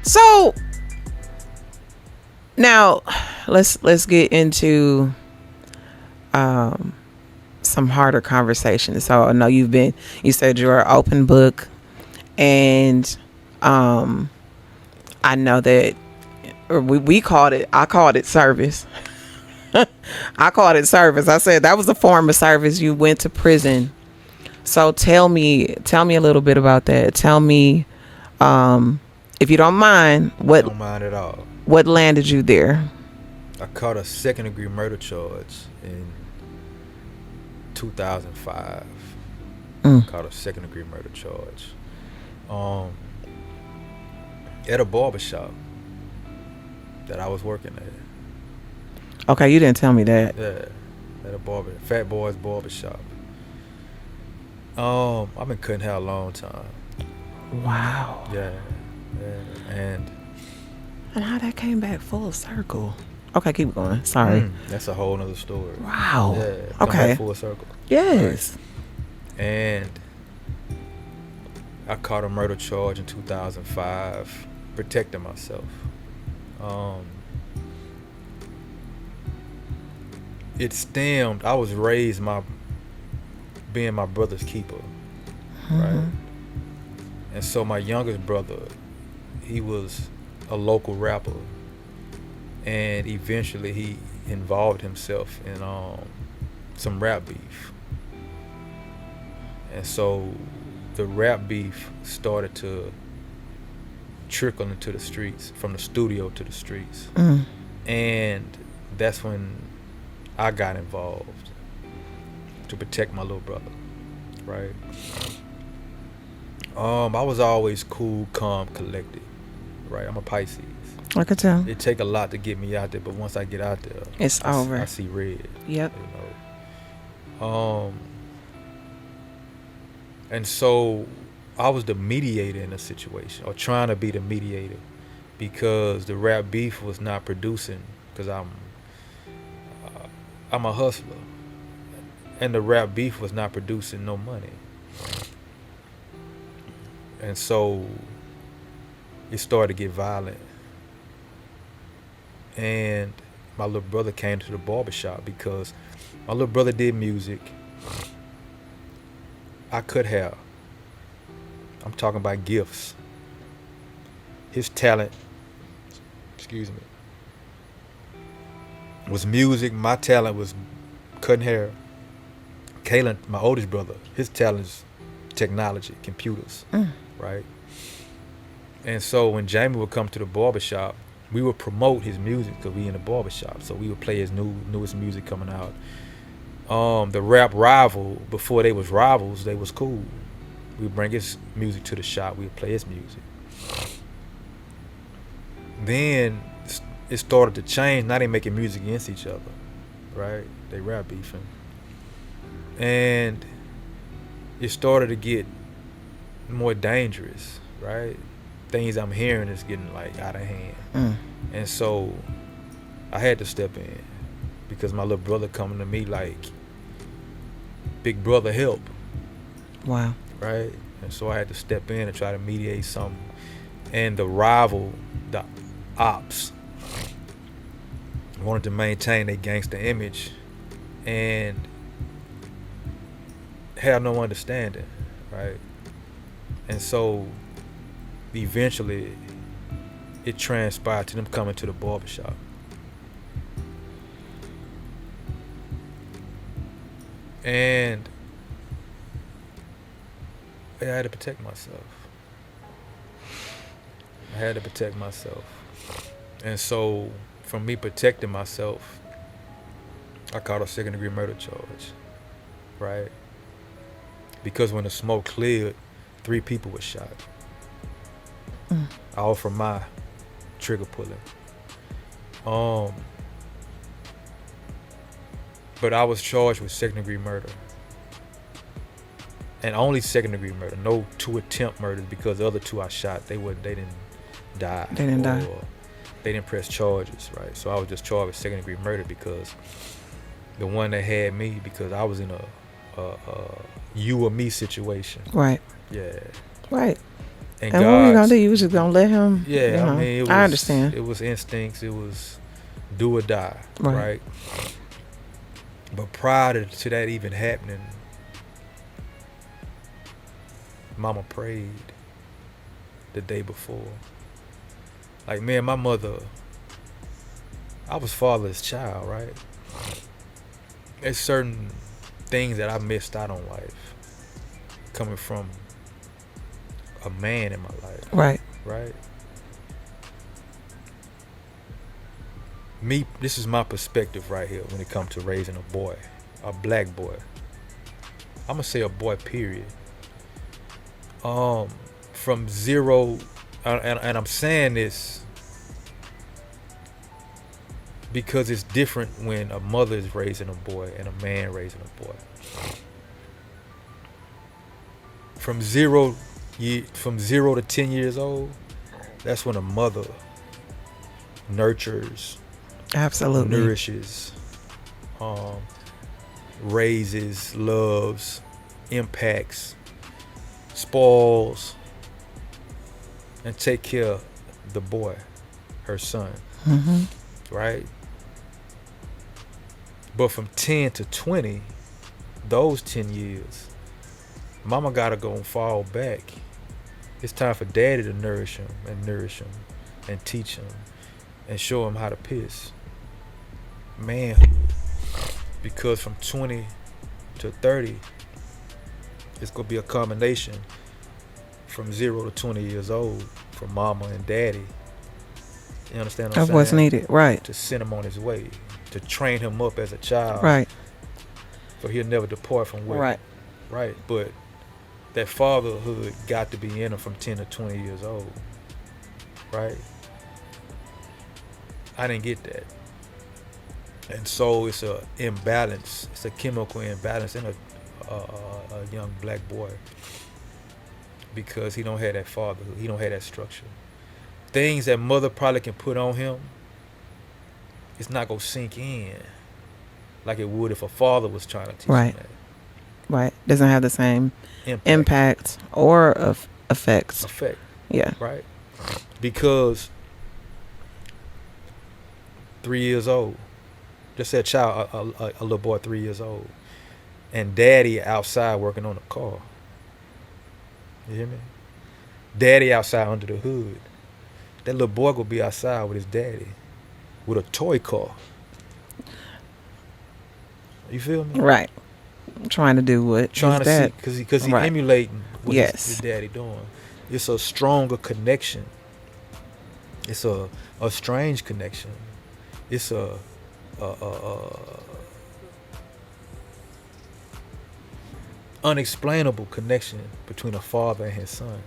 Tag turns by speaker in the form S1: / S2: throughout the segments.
S1: So now let's get into some harder conversations. So I know you said you're an open book, and I know that we called it. I called it service. I called it service. I said that was a form of service. You went to prison. So tell me a little bit about that. Tell me, if you don't mind,
S2: Don't mind at all.
S1: what landed you there?
S2: I caught a second degree murder charge in 2005. Caught a second degree murder charge. At a barbershop that I was working at.
S1: Okay, you didn't tell me that.
S2: Yeah. At a Fat Boy's barbershop. I've been cutting hair a long time.
S1: Wow.
S2: Yeah. And
S1: how that came back full circle. Okay, keep going. Sorry.
S2: That's a whole nother story.
S1: Wow.
S2: Yeah.
S1: Okay.
S2: Back full circle.
S1: Yes.
S2: Right. And I caught a murder charge in 2005, protecting myself. It stemmed. I was raised being my brother's keeper, right? And so my youngest brother, he was a local rapper, and eventually he involved himself in some rap beef, and so the rap beef started to trickle into the streets, from the studio to the streets, and that's when I got involved to protect my little brother, right? I was always cool, calm, collected, right? I'm a Pisces.
S1: I could tell.
S2: It take a lot to get me out there, but once I get out there,
S1: It's over.
S2: I see red.
S1: Yep.
S2: You know. And so I was the mediator in a situation, or trying to be the mediator, because the rap beef was not producing, because I'm a hustler, and the rap beef was not producing no money. And so it started to get violent. And my little brother came to the barbershop because my little brother did music. I cut hair. I'm talking about gifts. His talent, was music. My talent was cutting hair. Kalen, my oldest brother, his talent is technology, computers, right? And so when Jamie would come to the barbershop, we would promote his music because we in the barbershop. So we would play his newest music coming out. The rap rival, before they was rivals, they was cool. We would bring his music to the shop. We would play his music. Then it started to change. Now they making music against each other, right? They rap beefing. And it started to get more dangerous, right? Things I'm hearing is getting like out of hand. And so I had to step in because my little brother coming to me like, big brother, help.
S1: Wow.
S2: Right? And so I had to step in and try to mediate something. And the rival, the ops, wanted to maintain their gangster image and had no understanding, right? And so eventually it transpired to them coming to the barbershop. And I had to protect myself. And so from me protecting myself, I caught a second degree murder charge, right? Because when the smoke cleared, 3 people were shot. All from my trigger pulling. But I was charged with second degree murder. And only second degree murder, no 2 attempt murders, because the other 2 I shot, they didn't die.
S1: They didn't die.
S2: They didn't press charges, right? So I was just charged with second degree murder because the one that had me, because I was in a you or me situation.
S1: Right.
S2: Yeah.
S1: Right.
S2: And
S1: And what were you gonna
S2: God,
S1: do? You was just gonna let him?
S2: yeah, I mean,
S1: I understand.
S2: It was instincts. It was do or die,
S1: Right.
S2: right? But prior to that even happening, Mama prayed the day before. Like me and my mother, I was father's child, right? There's certain things that I missed out on life coming from a man in my life,
S1: Right.
S2: right? Me, this is my perspective right here when it comes to raising a boy, a black boy. I'm gonna say a boy, period. From zero, and I'm saying this because it's different when a mother is raising a boy and a man raising a boy. From zero to 10 years old, that's when a mother nurtures,
S1: Absolutely.
S2: nourishes, raises, loves, impacts, spoils, and take care of the boy, her son,
S1: Mm-hmm.
S2: right? But from 10 to 20, those 10 years, mama gotta go and fall back. It's time for daddy to nourish him and teach him and show him how to piss. Manhood. Because from 20 to 30, it's gonna be a combination from 0 to 20 years old from mama and daddy. You understand what I'm
S1: Of
S2: saying?
S1: what's needed. Right.
S2: To send him on his way, to train him up as a child,
S1: Right.
S2: so he'll never depart from where.
S1: Right.
S2: Right. But that fatherhood got to be in him from 10 to 20 years old. Right. I didn't get that. And so it's a imbalance. It's a chemical imbalance in a young black boy because he don't have that fatherhood. He don't have that structure. Things that mother probably can put on him, it's not gonna sink in like it would if a father was trying to teach
S1: Right.
S2: him that.
S1: Right. Doesn't have the same impact or effects.
S2: Effect.
S1: Yeah.
S2: Right. Because 3 years old, just say a child, a little boy 3 years old, and daddy outside working on a car. You hear me? Daddy outside under the hood. That little boy gonna be outside with his daddy with a toy car. You feel me?
S1: Right. Trying to do what?
S2: Trying to
S1: that?
S2: see, because he
S1: Right.
S2: emulating what
S1: Yes.
S2: his daddy doing. It's a stronger connection. It's a strange connection. It's a unexplainable connection between a father and his son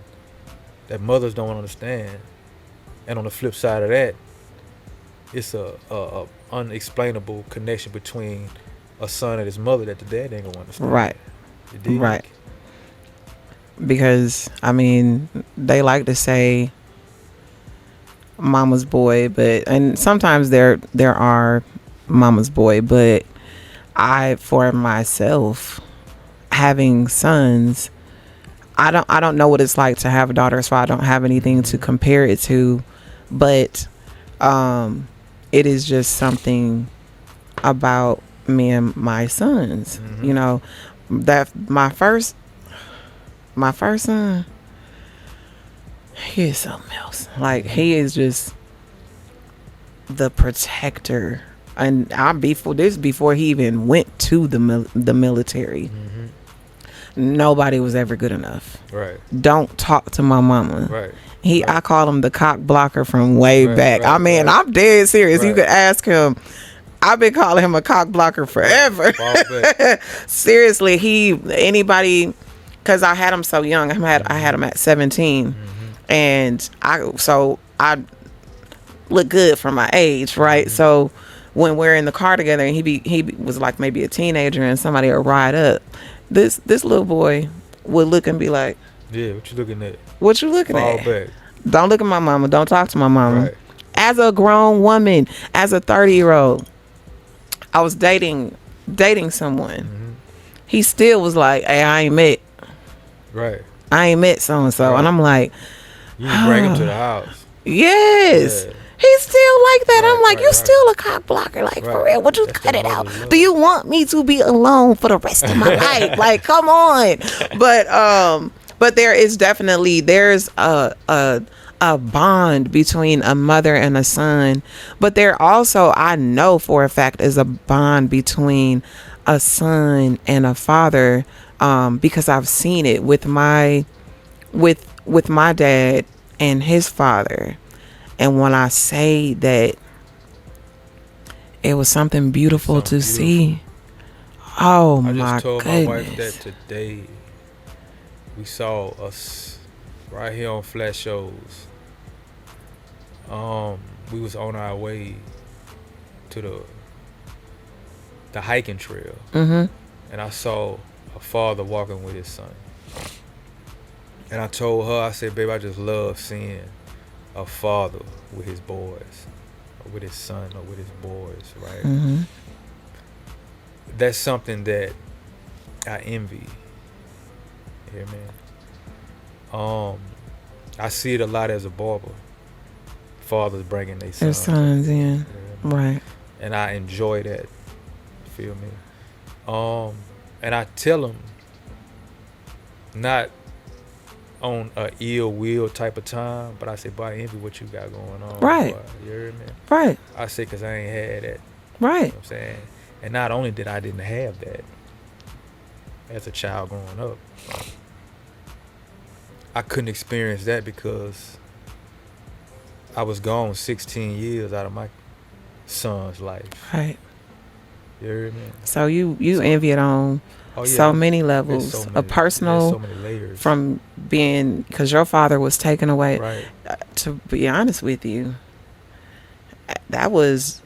S2: that mothers don't understand. And on the flip side of that, it's a unexplainable connection between a son and his mother that the dad ain't gonna understand.
S1: Right.
S2: You dig?
S1: Right. Because I mean, they like to say mama's boy, and sometimes there are mama's boy, but for myself, having sons, I don't know what it's like to have a daughter, so I don't have anything to compare it to, but it is just something about me and my sons.
S2: Mm-hmm.
S1: You know, that my first son, he is something else. Like, he is just the protector, and before he even went to the military.
S2: Mm-hmm.
S1: Nobody was ever good enough.
S2: Right.
S1: Don't talk to my mama.
S2: Right.
S1: I call him the cock blocker from way back.
S2: Right,
S1: I mean, I'm dead serious. You
S2: Right.
S1: could ask him. I've been calling him a cock blocker forever. Seriously, anybody, because I had him so young. I had him at 17, and I look good for my age, right? So when we're in the car together, and he was like maybe a teenager, and somebody would ride up, this little boy would look and be like,
S2: yeah, what you looking at?
S1: What you looking
S2: Fall
S1: at?
S2: back.
S1: Don't look at my mama. Don't talk to my mama.
S2: Right.
S1: As a grown woman, as a 30-year-old, I was dating someone.
S2: Mm-hmm.
S1: He still was like, "Hey, I ain't met
S2: Right.
S1: so and so,"
S2: Right.
S1: and I'm like,
S2: You need to bring him to the house.
S1: Yes.
S2: Yeah.
S1: He's still like that.
S2: Right,
S1: I'm like,
S2: right,
S1: you
S2: right.
S1: still a cock blocker. Like, for
S2: Right.
S1: real, would you
S2: That's
S1: cut
S2: that
S1: it out?
S2: mother's love.
S1: Do you want me to be alone for the rest of my life? Like, come on. But there is definitely, there's a bond between a mother and a son. But there also, I know for a fact, is a bond between a son and a father, because I've seen it with my dad and his father. And when I say that it was something beautiful to see, oh my goodness.
S2: I just told my wife that today. We saw us right here on Flash Shows. We was on our way to the hiking trail.
S1: Mm-hmm.
S2: And I saw a father walking with his son. And I told her, I said, babe, I just love seeing a father with his boys, or with his son, or with his boys, right?
S1: Mm-hmm.
S2: That's something that I envy. You hear me? I see it a lot as a barber. Fathers bringing their
S1: sons in, right?
S2: And I enjoy that. Feel me? And I tell them, not on a ill will type of time, but I say, boy, I envy what you got going on.
S1: Right.
S2: Boy. You hear me?
S1: Right.
S2: I say, because I ain't had that.
S1: Right.
S2: You know what I'm saying? And not only did I didn't have that as a child growing up, I couldn't experience that because I was gone 16 years out of my son's life.
S1: Right.
S2: You hear me?
S1: So you envy it on so many levels.
S2: So many,
S1: a personal,
S2: so many layers.
S1: From being, because your father was taken away.
S2: Right.
S1: To be honest with you, that was,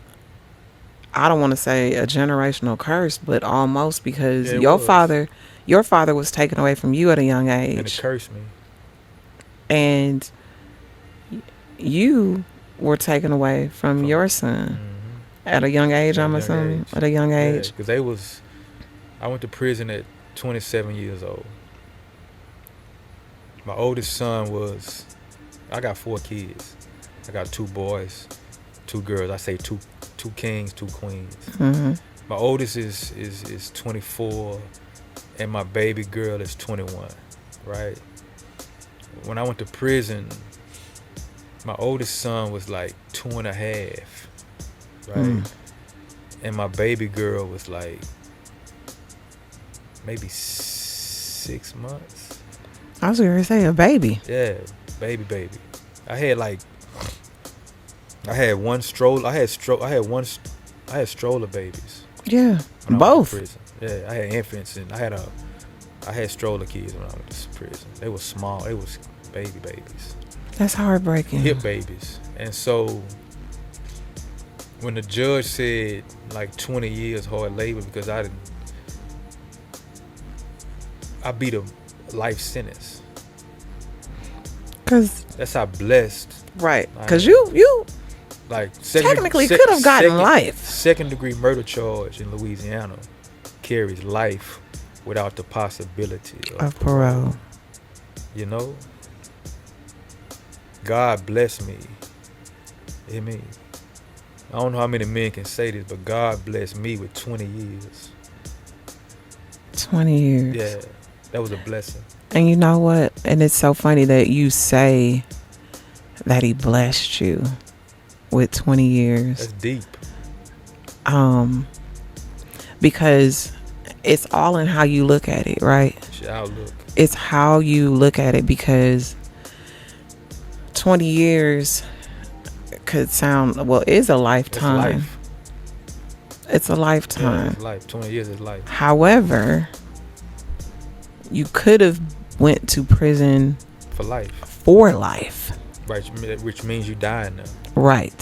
S1: I don't want to say a generational curse, but almost, because your father was taken away from you at a young age.
S2: And it cursed me.
S1: And you were taken away from your son at a young age, I'm assuming. At a young age.
S2: Because I went to prison at 27 years old. My oldest son I got 4 kids. I got 2 boys, 2 girls. I say two kings, 2 queens.
S1: Mm-hmm.
S2: My oldest is 24, and my baby girl is 21, right? When I went to prison, my oldest son was like 2.5, right? And my baby girl was like maybe 6 months.
S1: I was gonna say a baby.
S2: Yeah, baby. I had one stroller. I had stroller babies.
S1: Yeah, both.
S2: Yeah, I had infants, and I had stroller kids when I went to prison. They were small. They was babies.
S1: That's heartbreaking.
S2: Hip babies. And so when the judge said like 20 years hard labor, because I beat a life sentence.
S1: Cause
S2: that's how blessed.
S1: Right. Cause you
S2: like
S1: technically could have gotten life.
S2: 2nd degree murder charge in Louisiana carries life without the possibility of
S1: parole.
S2: You know? God bless me. You hear me? I don't know how many men can say this, but God blessed me with 20 years.
S1: 20 years.
S2: Yeah, that was a blessing.
S1: And you know what? And it's so funny that you say that he blessed you with 20 years.
S2: That's deep.
S1: Because it's all in how you look at it, right?
S2: It's your outlook.
S1: It's how you look at it, because 20 years could sound, is a lifetime. It's a lifetime.
S2: Yeah, it's life. 20 years is life.
S1: However, you could have went to prison
S2: for life.
S1: Right,
S2: which means you dying now.
S1: Right.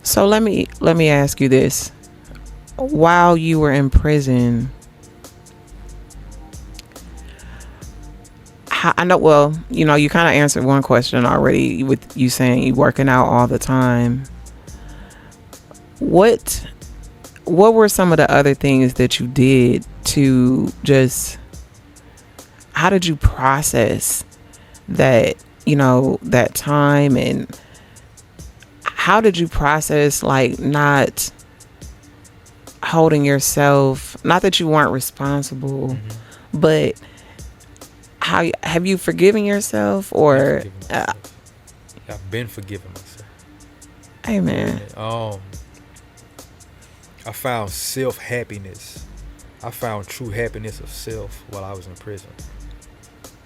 S1: So let me ask you this. While you were in prison, I know, you kind of answered one question already with you saying you working out all the time. What were some of the other things that you did to just how did you process that, that time, and how did you process like not holding yourself, not that you weren't responsible, but how have you forgiven yourself, or
S2: I've been forgiving myself.
S1: amen.
S2: I found self happiness. I found true happiness of self while I was in prison.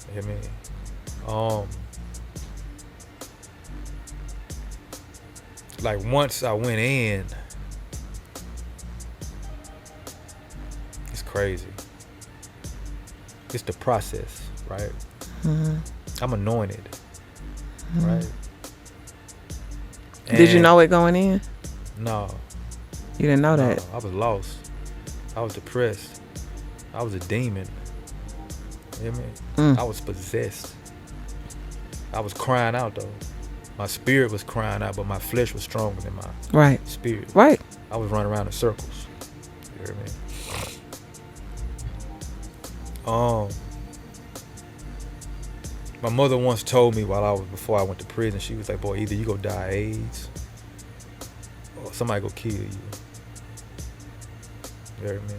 S2: You hear me? Like once I went in, it's crazy. It's the process, right? I'm anointed, right?
S1: Did you
S2: And
S1: know it going in?
S2: No,
S1: You didn't know
S2: no,
S1: that.
S2: I was lost. I was depressed. I was a demon. You hear me? I was possessed. I was crying out though. My spirit was crying out, but my flesh was stronger than my
S1: Right.
S2: spirit.
S1: Right.
S2: I was running around in circles. You hear me? My mother once told me before I went to prison, she was like, boy, either you go die of AIDS or somebody go kill you. You hear me?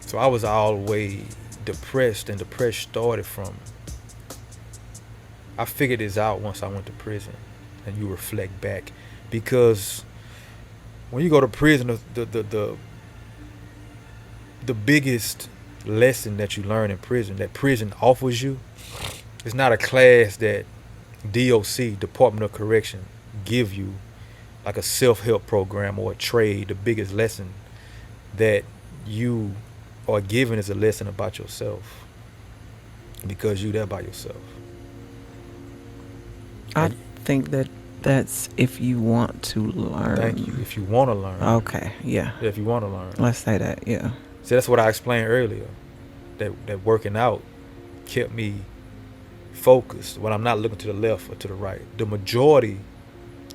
S2: So I was all the way depressed, and depression started from, I figured this out once I went to prison, and you reflect back, because when you go to prison, the biggest lesson that you learn in prison, that prison offers you, is not a class that DOC, Department of Correction, give you, like a self-help program or a trade. The biggest lesson that you are given is a lesson about yourself, because you there by yourself.
S1: I think that's if you want to learn.
S2: Thank you. If you want to learn.
S1: Okay. Yeah.
S2: If you want to learn.
S1: Let's say that. Yeah.
S2: See, that's what I explained earlier. That working out kept me focused when I'm not looking to the left or to the right. The majority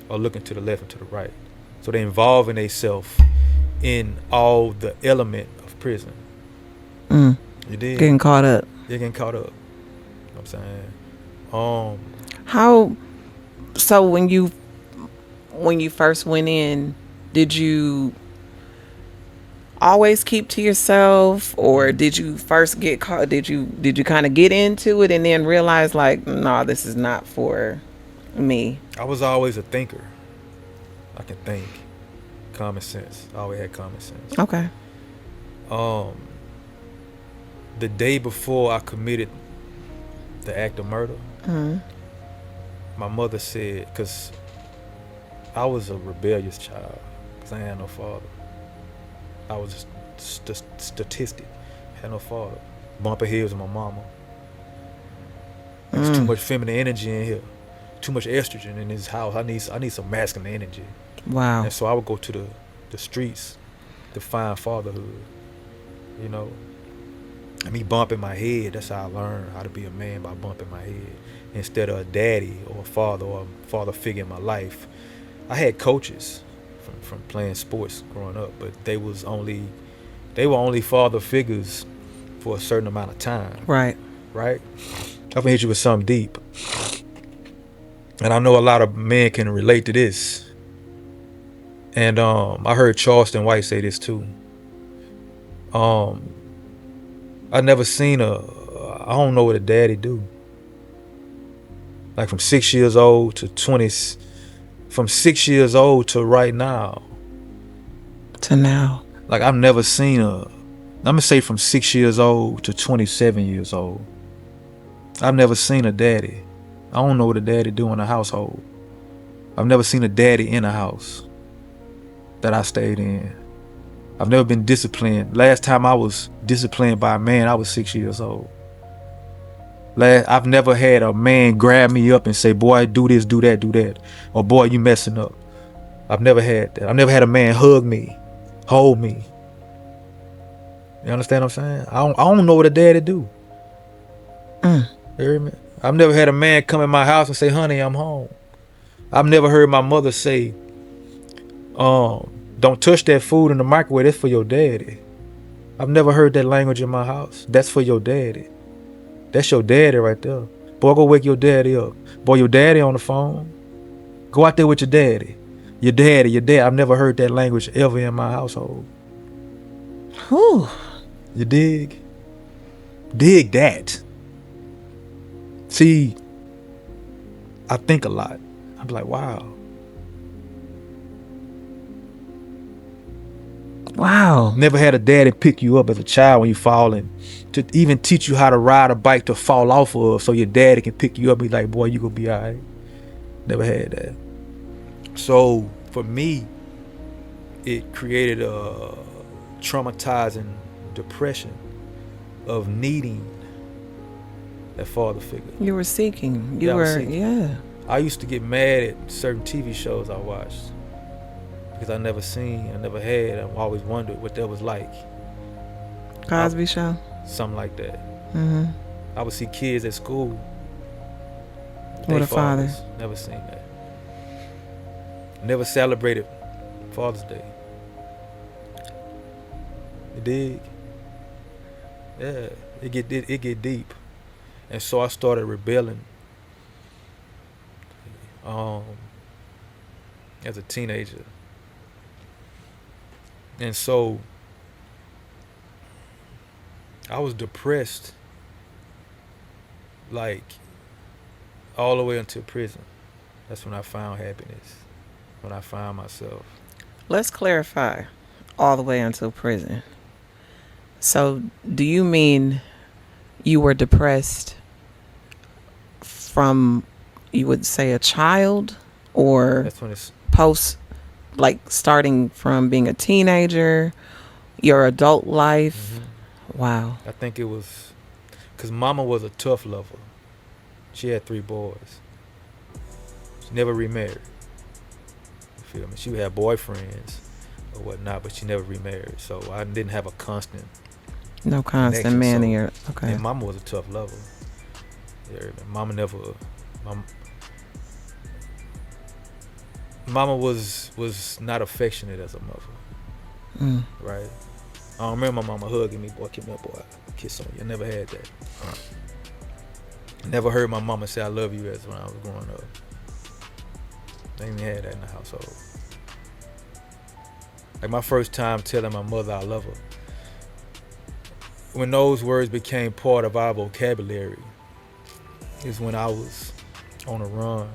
S2: are looking to the left and to the right. So they're involving themselves in all the element of prison. You did?
S1: Getting caught up.
S2: You're getting caught up. You know what I'm saying?
S1: How, so when you first went in, did you always keep to yourself, or did you first get caught? Did you kind of get into it and then realize like, no, this is not for me?
S2: I was always a thinker. I can think. Common sense. I always had common sense.
S1: Okay.
S2: The day before I committed the act of murder, my mother said, because I was a rebellious child, because I had no father. I was a statistic. Had no father. Bumping heads with my mama. There's too much feminine energy in here. Too much estrogen in this house. I need some masculine energy.
S1: Wow.
S2: And so I would go to the streets to find fatherhood. You know? And me bumping my head, that's how I learned how to be a man, by bumping my head. Instead of a daddy or a father figure in my life. I had coaches from playing sports growing up, but they were only father figures for a certain amount of time.
S1: Right.
S2: I'm gonna hit you with something deep. And I know a lot of men can relate to this. And I heard Charleston White say this too. I never seen I don't know what a daddy do. Like from 6 years old to 20, from 6 years old to right now.
S1: To now.
S2: Like I've never seen I'm gonna say from 6 years old to 27 years old. I've never seen a daddy. I don't know what a daddy do in a household. I've never seen a daddy in a house that I stayed in. I've never been disciplined. Last time I was disciplined by a man, I was 6 years old. I've never had a man grab me up and say, boy, do this, do that, do that. Or boy, you messing up. I've never had that. I've never had a man hug me, hold me. You understand what I'm saying? I don't know what a daddy do. You hear me? I've never had a man come in my house and say, honey, I'm home. I've never heard my mother say, don't touch that food in the microwave, that's for your daddy. I've never heard that language in my house. That's for your daddy. That's your daddy right there. Boy, go wake your daddy up. Boy, your daddy on the phone. Go out there with your daddy. Your daddy. I've never heard that language ever in my household.
S1: Whew.
S2: You dig? Dig that. See, I think a lot. I'm like, wow.
S1: Wow.
S2: Never had a daddy pick you up as a child when you fall, and to even teach you how to ride a bike to fall off of, so your daddy can pick you up and be like, boy, you gonna be all right. Never had that. So for me, it created a traumatizing depression of needing that father figure.
S1: You were seeking.
S2: Yeah, I was seeking.
S1: Yeah.
S2: I used to get mad at certain TV shows I watched because I never had. I always wondered what that was like.
S1: Cosby Show.
S2: Something like that.
S1: Mm-hmm.
S2: I would see kids at school.
S1: With a father.
S2: Never seen that. Never celebrated Father's Day. You dig? Yeah, it get deep, and so I started rebelling. As a teenager, and so I was depressed, like all the way until prison. That's when I found happiness. When I found myself.
S1: Let's clarify. All the way until prison. So, do you mean you were depressed from, you would say, a child, or
S2: That's when it's
S1: post, like starting from being a teenager, your adult life?
S2: Mm-hmm.
S1: Wow.
S2: I think it was because Mama was a tough lover. She had 3 boys. She never remarried. You feel me? She would have boyfriends or whatnot, but she never remarried. So I didn't have a constant.
S1: No constant
S2: connection.
S1: man
S2: So,
S1: in your, okay.
S2: And Mama was a tough lover. Yeah, Mama was not affectionate as a mother. Right? I don't remember my mama hugging me, boy, give me a boy, kiss on you. I never had that. Never heard my mama say I love you as when I was growing up. I didn't have that in the household. Like my first time telling my mother I love her, when those words became part of our vocabulary, is when I was on a run,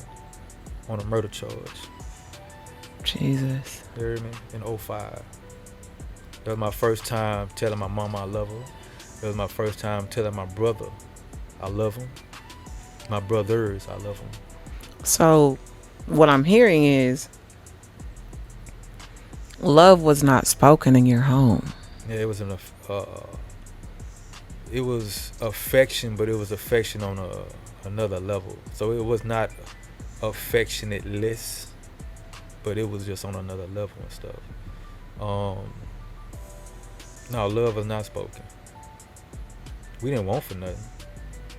S2: on a murder charge.
S1: Jesus.
S2: You hear me? In 2005. That was my first time telling my mama I love her. It was my first time telling my brother I love him. My brothers, I love them. So
S1: what I'm hearing is love was not spoken in your home.
S2: Yeah, it was it was affection, but it was affection on another level. So it was not affectionateless, but it was just on another level and stuff. No, love was not spoken. We didn't want for nothing,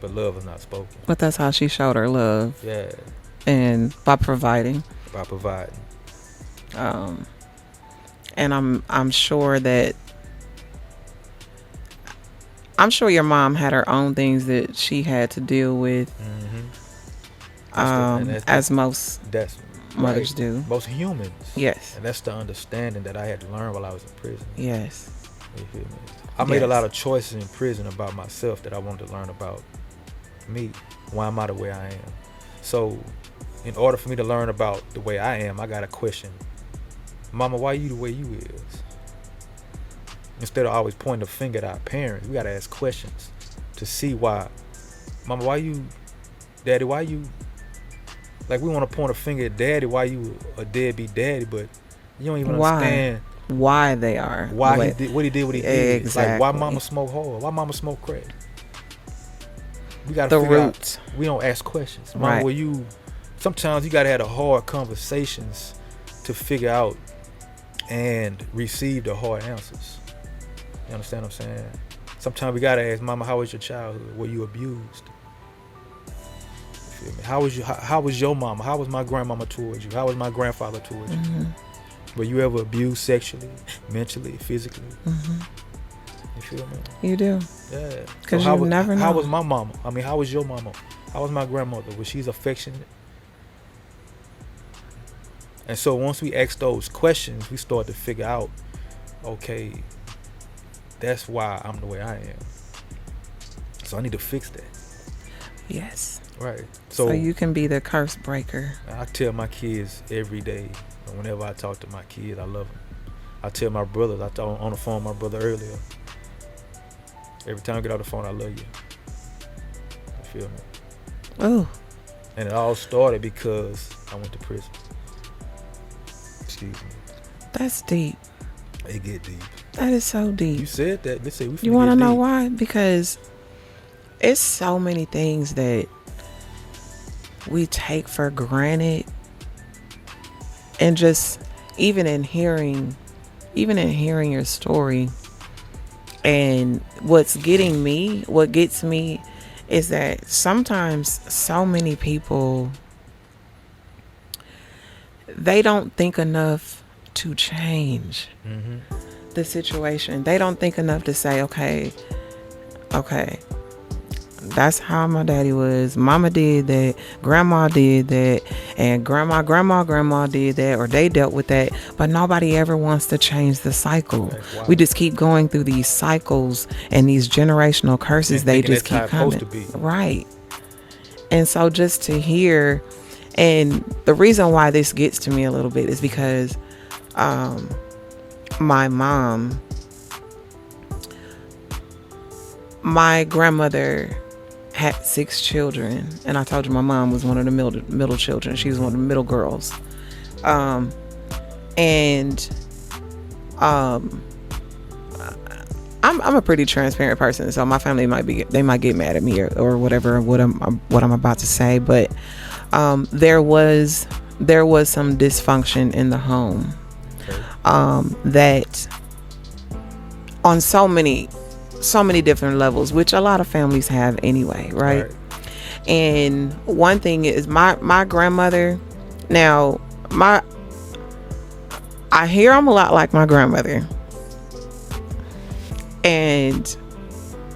S2: but love was not spoken.
S1: But that's how she showed her love.
S2: Yeah.
S1: And by providing.
S2: By providing.
S1: And I'm sure that your mom had her own things that she had to deal with.
S2: Mm-hmm.
S1: As most mothers do.
S2: Most humans.
S1: Yes.
S2: And that's the understanding that I had to learn while I was in prison.
S1: Yes.
S2: You feel me? I made a lot of choices in prison about myself that I wanted to learn about me. Why am I the way I am? So in order for me to learn about the way I am, I got to question, Mama, why you the way you is? Instead of always pointing the finger at our parents, we got to ask questions to see why. Mama, why you? Daddy, why you? Like, we want to point a finger at Daddy, why you a deadbeat daddy, but you don't even understand
S1: why they are.
S2: Why he did what he did, did.
S1: Exactly.
S2: Like, why Mama smoke hard? Why Mama smoke crack? We got to
S1: the
S2: figure
S1: roots.
S2: out. We don't ask questions. Mama,
S1: right.
S2: Sometimes you got to have the hard conversations to figure out and receive the hard answers. You understand what I'm saying? Sometimes we got to ask, Mama, how was your childhood? Were you abused? You feel me? How was your mama? How was my grandmama towards you? How was my grandfather towards you? Were you ever abused sexually, mentally, physically? You feel me?
S1: You do.
S2: Yeah.
S1: Because
S2: how
S1: you never know.
S2: How was my mama? I mean, how was your mama? How was my grandmother? Was she affectionate? And so once we ask those questions, we start to figure out, okay, that's why I'm the way I am. So I need to fix that.
S1: Yes.
S2: Right.
S1: So you can be the curse breaker.
S2: I tell my kids every day, whenever I talk to my kids, I love them. I tell my brothers, I talked on the phone with my brother earlier. Every time I get off the phone, I love you. You feel me?
S1: Oh.
S2: And it all started because I went to prison. Excuse me.
S1: That's deep.
S2: It get deep.
S1: That is so deep.
S2: You said that. Let's say we.
S1: You want to know why? Because it's so many things that we take for granted, and just even in hearing your story, and what gets me is that sometimes so many people, they don't think enough to change the situation. They don't think enough to say, okay, that's how my daddy was. Mama did that. Grandma did that. And grandma did that, or they dealt with that. But nobody ever wants to change the cycle. We just keep going through these cycles and these generational curses. They just keep coming. Right. And so just to hear, and the reason why this gets to me a little bit is because my grandmother had 6 children, and I told you my mom was one of the middle children. She was one of the middle girls. I'm a pretty transparent person, so my family might get mad at me or whatever what I'm about to say, but there was some dysfunction in the home, that on so many different levels, which a lot of families have anyway, right? And one thing is my grandmother. Now, I hear I'm a lot like my grandmother, and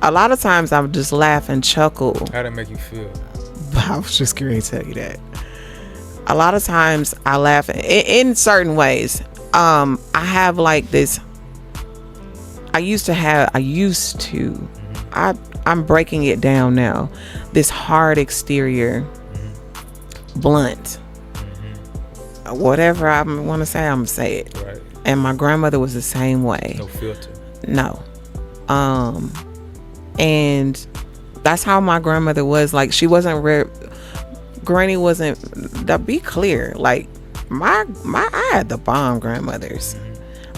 S1: a lot of times I would just laugh and chuckle.
S2: How'd that make you feel?
S1: I was just going to tell you that. A lot of times I laugh in certain ways. I have like this. I'm breaking it down now. This hard exterior, blunt. Whatever I want to say, I'm going to say it.
S2: Right.
S1: And my grandmother was the same way.
S2: No filter.
S1: No. And that's how my grandmother was. Like, she wasn't Granny wasn't, to be clear, like I had the bomb grandmothers.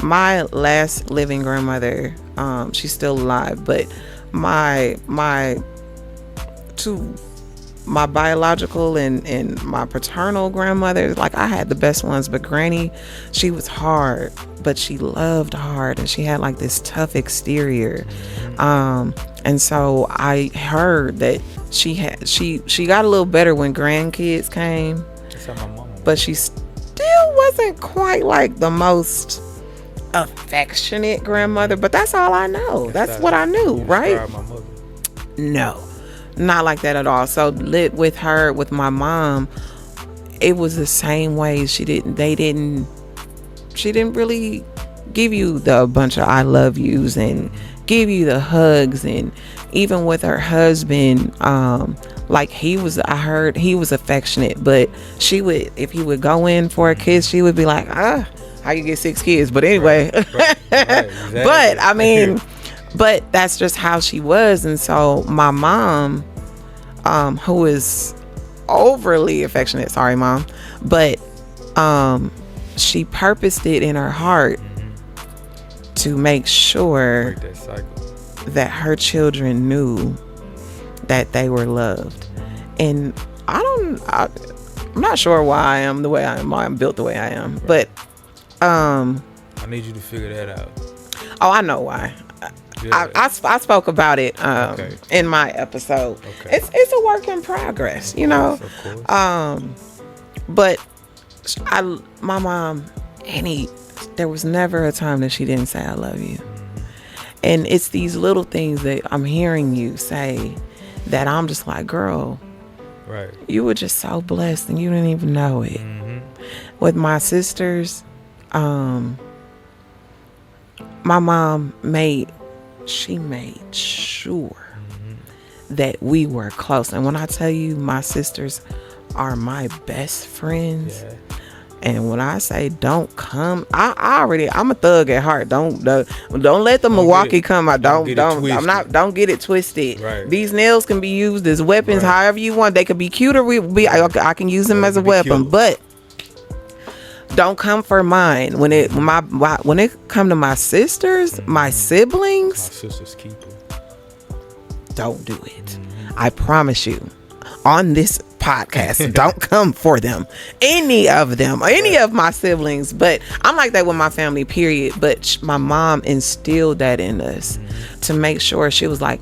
S1: My last living grandmother, she's still alive, but my biological and my paternal grandmother, like I had the best ones, but Granny, she was hard, but she loved hard, and she had like this tough exterior. And so I heard that she got a little better when grandkids came.
S2: That's how my mama was.
S1: But she still wasn't quite like the most affectionate grandmother, but that's all I know. That's what I knew, right?
S2: My mother.
S1: No, not like that at all. So with my mom, it was the same way. She didn't really give you the bunch of I love yous and give you the hugs. And even with her husband, like I heard he was affectionate, but if he would go in for a kiss, she would be like, how you get 6 kids? But anyway,
S2: right, exactly.
S1: But I mean, but that's just how she was. And so my mom, who is overly affectionate, sorry mom, but she purposed it in her heart to make sure that her children knew that they were loved. And I'm not sure why I am the way I am, why I'm built the way I am, but
S2: I need you to figure that out.
S1: Oh, I know why. Yeah. I spoke about it in my episode. Okay. It's a work in progress, you know. Of course. But my mom, there was never a time that she didn't say I love you. And it's these little things that I'm hearing you say that I'm just like, girl,
S2: Right.
S1: you were just so blessed and you didn't even know it.
S2: Mm-hmm.
S1: With my sisters, my mom made sure that we were close. And when I tell you my sisters are my best friends,
S2: Yeah.
S1: and when I say don't come, I'm a thug at heart. Don't let the Milwaukee come out. Don't get it twisted.
S2: Right.
S1: These nails can be used as weapons,
S2: Right.
S1: however you want. They could be cute, or I can use them
S2: Or
S1: as a
S2: they could be
S1: weapon.
S2: killer.
S1: But don't come for mine. When it come to my sisters, my
S2: My
S1: siblings,
S2: sister's keeper.
S1: don't do it. I promise you. On this podcast, don't come for them. Any of them, any of my siblings. But I'm like that with my family, period. But my mom instilled that in us to make sure. She was like,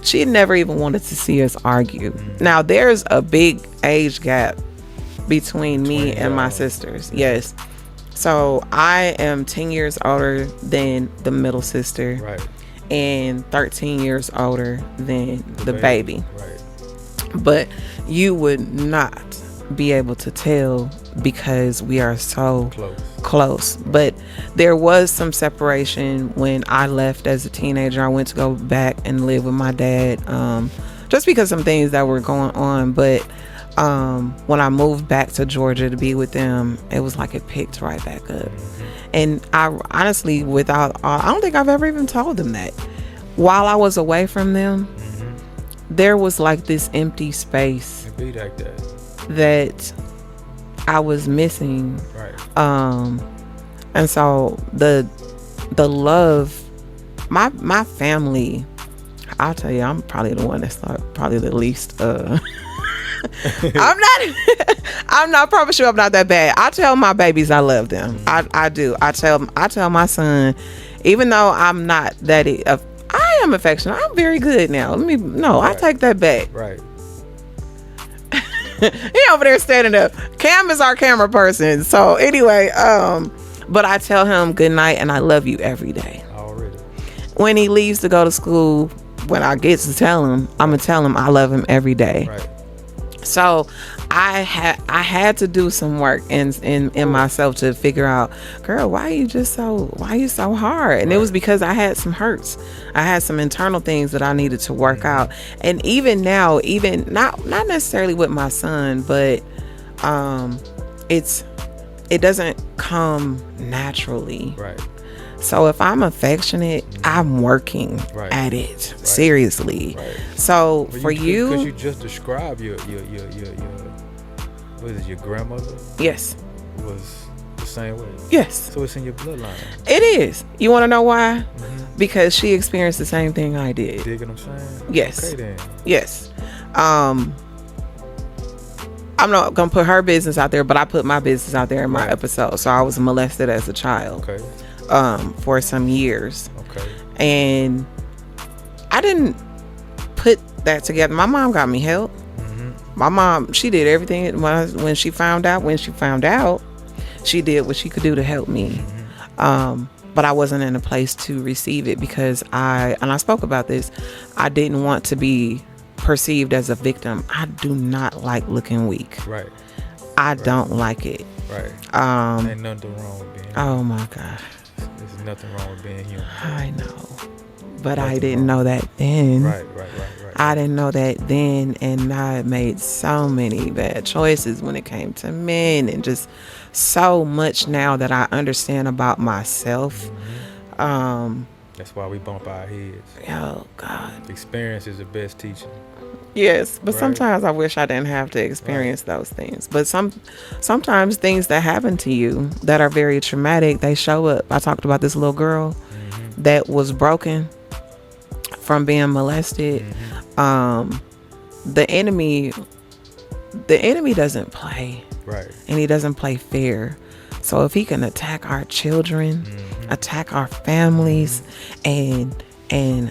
S1: she never even wanted to see us argue. Now, there's a big age gap between me and my sisters. Yes. So I am 10 years older than the middle sister.
S2: Right.
S1: And 13 years older than the baby.
S2: Right.
S1: But you would not be able to tell because we are so close. But there was some separation when I left as a teenager. I went to go back and live with my dad, just because some things that were going on. But when I moved back to Georgia to be with them, it was like it picked right back up. And I honestly, I don't think I've ever even told them that. While I was away from them, there was like this empty space
S2: It be like
S1: that I was missing.
S2: Right.
S1: And so the love, my family, I'll tell you, I'm probably the one that's probably the least I'm not probably sure I'm not that bad. I tell my babies I love them. I do. I tell my son, even though I'm not that I am affectionate. I'm very good now. I take that back.
S2: Right.
S1: He over there standing up. Cam is our camera person. So anyway, but I tell him good night and I love you every day.
S2: Already.
S1: When he leaves to go to school, when I get to tell him, I'm gonna tell him I love him every day.
S2: Right.
S1: So I had to do some work in myself to figure out, girl, why are you so hard? And it was because I had some hurts. I had some internal things that I needed to work out. And even now, even not necessarily with my son, but it doesn't come naturally.
S2: Right.
S1: So if I'm affectionate, I'm working at it seriously. Right. So for you,
S2: because you just described your what is it, your grandmother?
S1: Yes.
S2: Was the same way.
S1: Yes.
S2: So it's in your bloodline.
S1: It is. You want to know why? Because she experienced the same thing I did.
S2: Dig what I'm saying?
S1: Yes.
S2: Okay then.
S1: Yes. I'm not gonna put her business out there, but I put my business out there in my episode. So I was molested as a child.
S2: Okay.
S1: For some years.
S2: Okay.
S1: And I didn't put that together. My mom got me help. My mom, she did everything when she found out. She did what she could do to help me. But I wasn't in a place to receive it because I spoke about this. I didn't want to be perceived as a victim. I do not like looking weak.
S2: Right.
S1: I don't like it.
S2: Right. Ain't nothing wrong with being.
S1: Oh my God.
S2: There's nothing wrong with being human.
S1: I know. But I didn't know that then.
S2: Right.
S1: I didn't know that then, and I made so many bad choices when it came to men, and just so much now that I understand about myself.
S2: That's why we bump our heads.
S1: Oh God.
S2: Experience is the best teacher.
S1: Yes, but sometimes I wish I didn't have to experience those things. But sometimes things that happen to you that are very traumatic, they show up. I talked about this little girl that was broken from being molested. The enemy doesn't play.
S2: Right.
S1: And he doesn't play fair. So if he can attack our children, attack our families, and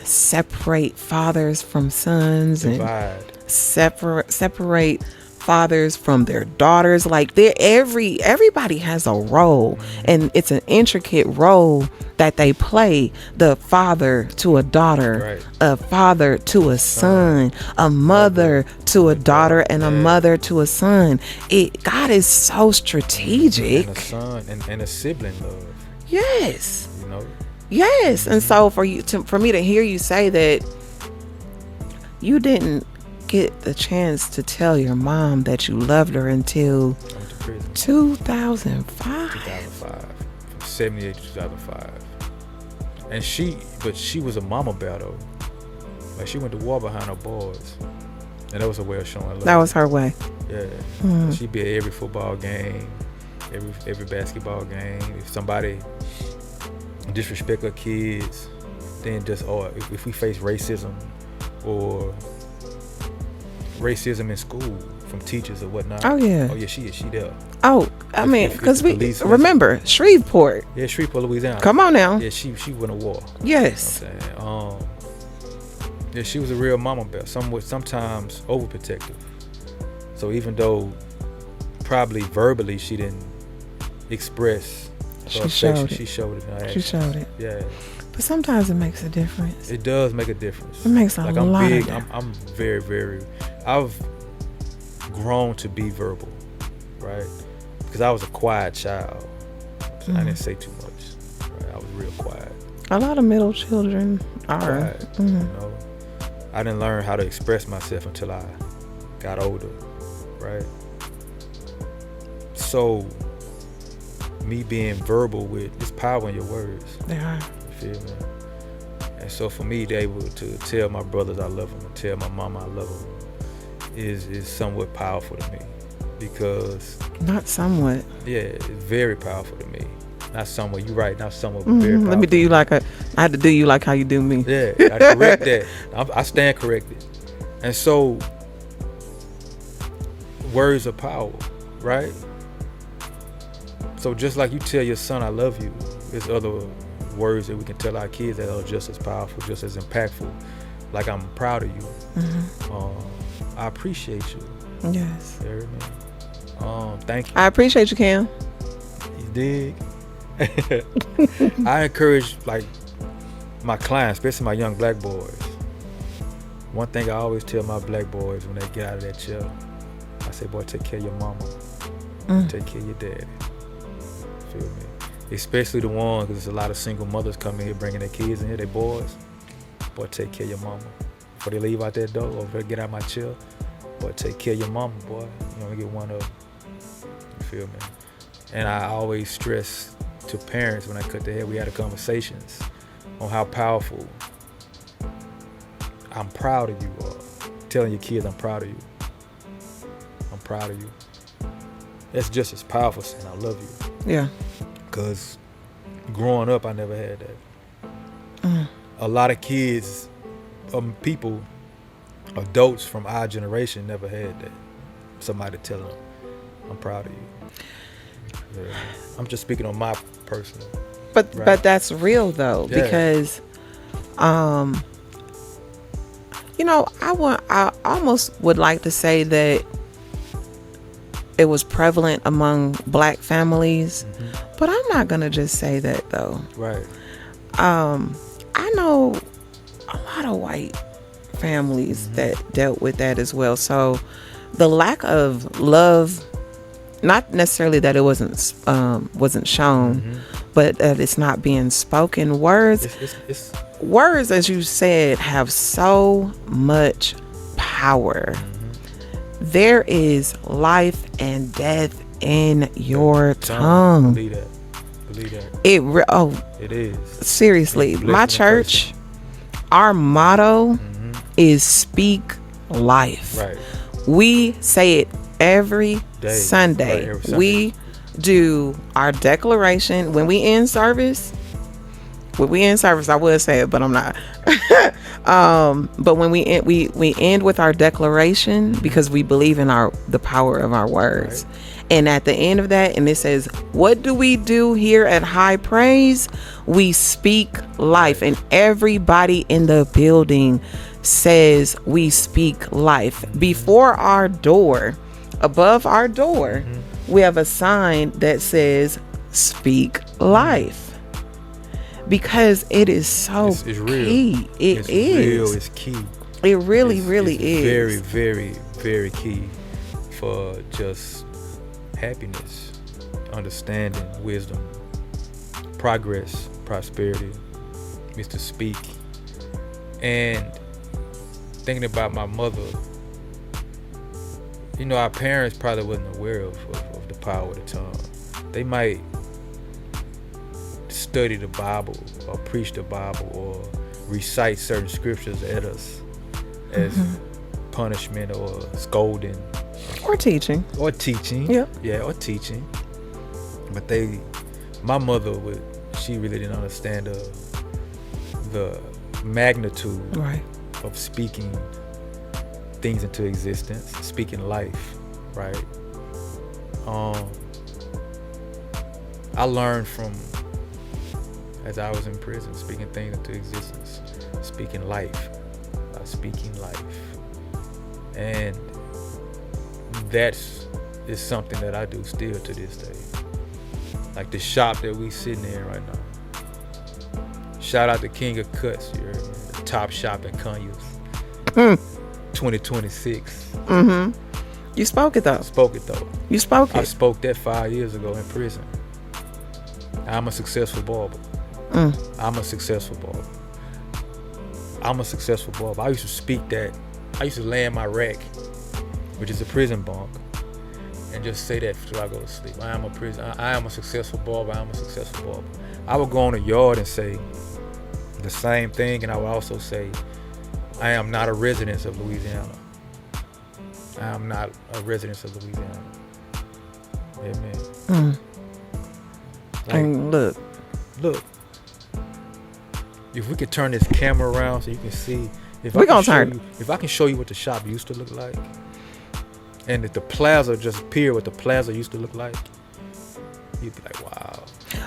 S1: separate fathers from sons,
S2: divide.
S1: and separate fathers from their daughters. Like everybody has a role, and it's an intricate role that they play. The father to a daughter,
S2: Right.
S1: a father to a son, a mother to a daughter, and a mother to a son. God is so strategic.
S2: And a son and a sibling love.
S1: Yes.
S2: You know.
S1: Yes. And so for me to hear you say that you didn't get the chance to tell your mom that you loved her until
S2: I went to prison.
S1: 2005.
S2: 2005, from 78 to 2005, and she was a mama bear though. Like she went to war behind her boys, and that was a way of showing love.
S1: That was her way.
S2: Yeah. She'd be at every football game, every basketball game. If somebody disrespect her kids, then if we face racism or racism in school from teachers or whatnot.
S1: Oh yeah.
S2: Oh yeah, she there.
S1: Oh, I mean,
S2: if
S1: because
S2: the
S1: we
S2: police
S1: remember Shreveport.
S2: Yeah, Shreveport, Louisiana.
S1: Come on now.
S2: Yeah, she went to war.
S1: Yes.
S2: You know what I'm saying? Yeah, she was a real mama bear. Sometimes overprotective. So even though probably verbally she didn't express her
S1: She
S2: affection,
S1: showed it.
S2: she showed it in her
S1: She
S2: actions.
S1: showed it.
S2: Yeah,
S1: But sometimes it makes a difference.
S2: it does make a difference.
S1: It makes a
S2: I'm
S1: lot of
S2: big.
S1: difference.
S2: I'm very, very. I've grown to be verbal, right? Because I was a quiet child. I didn't say too much. Right? I was real quiet.
S1: A lot of middle children are.
S2: Quiet, you know. I didn't learn how to express myself until I got older, right? So, me being verbal with, there's power in your words.
S1: They are.
S2: You feel me? And so for me, to able to tell my brothers I love them and tell my mama I love them is somewhat powerful to me, because
S1: Not somewhat.
S2: yeah, it's very powerful to me. Not somewhat. You're right. Not somewhat. But very powerful.
S1: Let me do you like I had to do you like how you do me.
S2: Yeah, I correct that. I stand corrected. And so, words are power, right? So just like you tell your son I love you, there's other words that we can tell our kids that are just as powerful, just as impactful. Like, I'm proud of you. I appreciate you.
S1: Yes.
S2: You heard me? Thank you.
S1: I appreciate you, Cam.
S2: You dig? I encourage, like, my clients, especially my young black boys. One thing I always tell my black boys when they get out of that chair, I say, boy, take care of your mama. Take care of your daddy. Feel me? Especially the ones, because there's a lot of single mothers coming here bringing their kids in here, their boys. Boy, take care of your mama. Before they leave out that door or if they get out my chair, boy, take care of your mama, boy. You only get one of them. You feel me? And I always stress to parents when I cut their hair, we had a conversations on how powerful I'm proud of you, telling your kids I'm proud of you. I'm proud of you. That's just as powerful saying I love you.
S1: Yeah.
S2: Because growing up, I never had that. A lot of kids, people, adults from our generation never had that. Somebody telling them, I'm proud of you. Yeah. I'm just speaking on my personal.
S1: But that's real though, because you know, I almost would like to say that it was prevalent among black families, but I'm not gonna just say that though.
S2: Right.
S1: I know a lot of white families that dealt with that as well. So the lack of love, not necessarily that it wasn't shown, but that it's not being spoken. Words, words, as you said, have so much power. There is life and death in your tongue.
S2: Believe that. Believe that.
S1: It
S2: is.
S1: Seriously, my church, our motto is speak life.
S2: Right.
S1: We say it every Sunday.
S2: Right, every Sunday.
S1: We do our declaration when we end service. When we end service, I would say it, but I'm not. But when we end with our declaration, because we believe in the power of our words.
S2: Right.
S1: And at the end of that, and it says, what do we do here at High Praise? We speak life. And everybody in the building says we speak life. Before our door, above our door, we have a sign that says "Speak Life," because it is so
S2: It's real.
S1: key.
S2: It's real. It's key.
S1: It really,
S2: It's
S1: really is.
S2: very, very, very key for just happiness, understanding, wisdom, progress, prosperity. Is to speak. And thinking about my mother, you know, our parents probably wasn't aware of the power of the tongue. They might study the Bible or preach the Bible or recite certain scriptures at us as punishment or scolding.
S1: Or teaching.
S2: Yeah, or teaching. But my mother she really didn't understand the magnitude
S1: Right.
S2: of speaking things into existence, speaking life, right? I learned from, as I was in prison, speaking things into existence, speaking life, speaking life. And is something that I do still to this day. Like the shop that we sitting in right now. Shout out to King of Kutz, you heard me? The top shop in Conqueror. 2026.
S1: Mm-hmm. You spoke it though. You spoke it.
S2: I spoke that 5 years ago in prison. I'm a successful barber. I'm a successful barber. I used to speak that. I used to lay in my rack, which is a prison bunk, and just say that till I go to sleep. I am a successful barber. I'm a successful barber. I would go on the yard and say the same thing, and I would also say, I am not a resident of Louisiana. I am not a resident of Louisiana. Amen.
S1: And look.
S2: If we could turn this camera around so you can see, if I can show you what the shop used to look like, and if the plaza just appeared what the plaza used to look like, you'd be like, wow.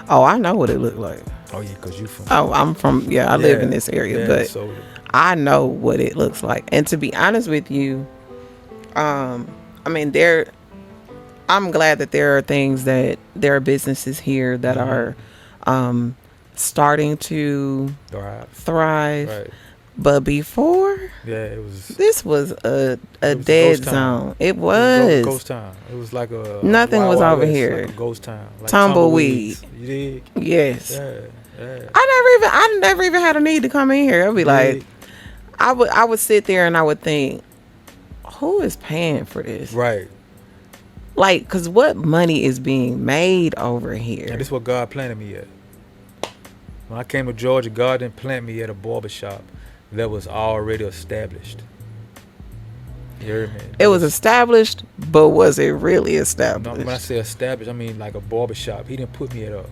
S1: Oh, I know what it looked like.
S2: Oh yeah, because you from.
S1: Oh, I'm from. Yeah, I live in this area, but
S2: so,
S1: I know what it looks like. And to be honest with you, I mean, I'm glad that there are there are businesses here that are starting to thrive.
S2: Right.
S1: But before, this was a dead zone. It was
S2: ghost town. It was like a
S1: nothing was over here.
S2: Like a ghost town. Like
S1: tumbleweed.
S2: You dig?
S1: Yes.
S2: Yeah.
S1: I never even had a need to come in here. I'd be like, I would sit there and I would think, who is paying for this?
S2: Right.
S1: Like, because what money is being made over here?
S2: And this is what God planted me at. When I came to Georgia, God didn't plant me at a barbershop that was already established. You heard me?
S1: It was established, but was it really established?
S2: When I say established, I mean like a barbershop. He didn't put me at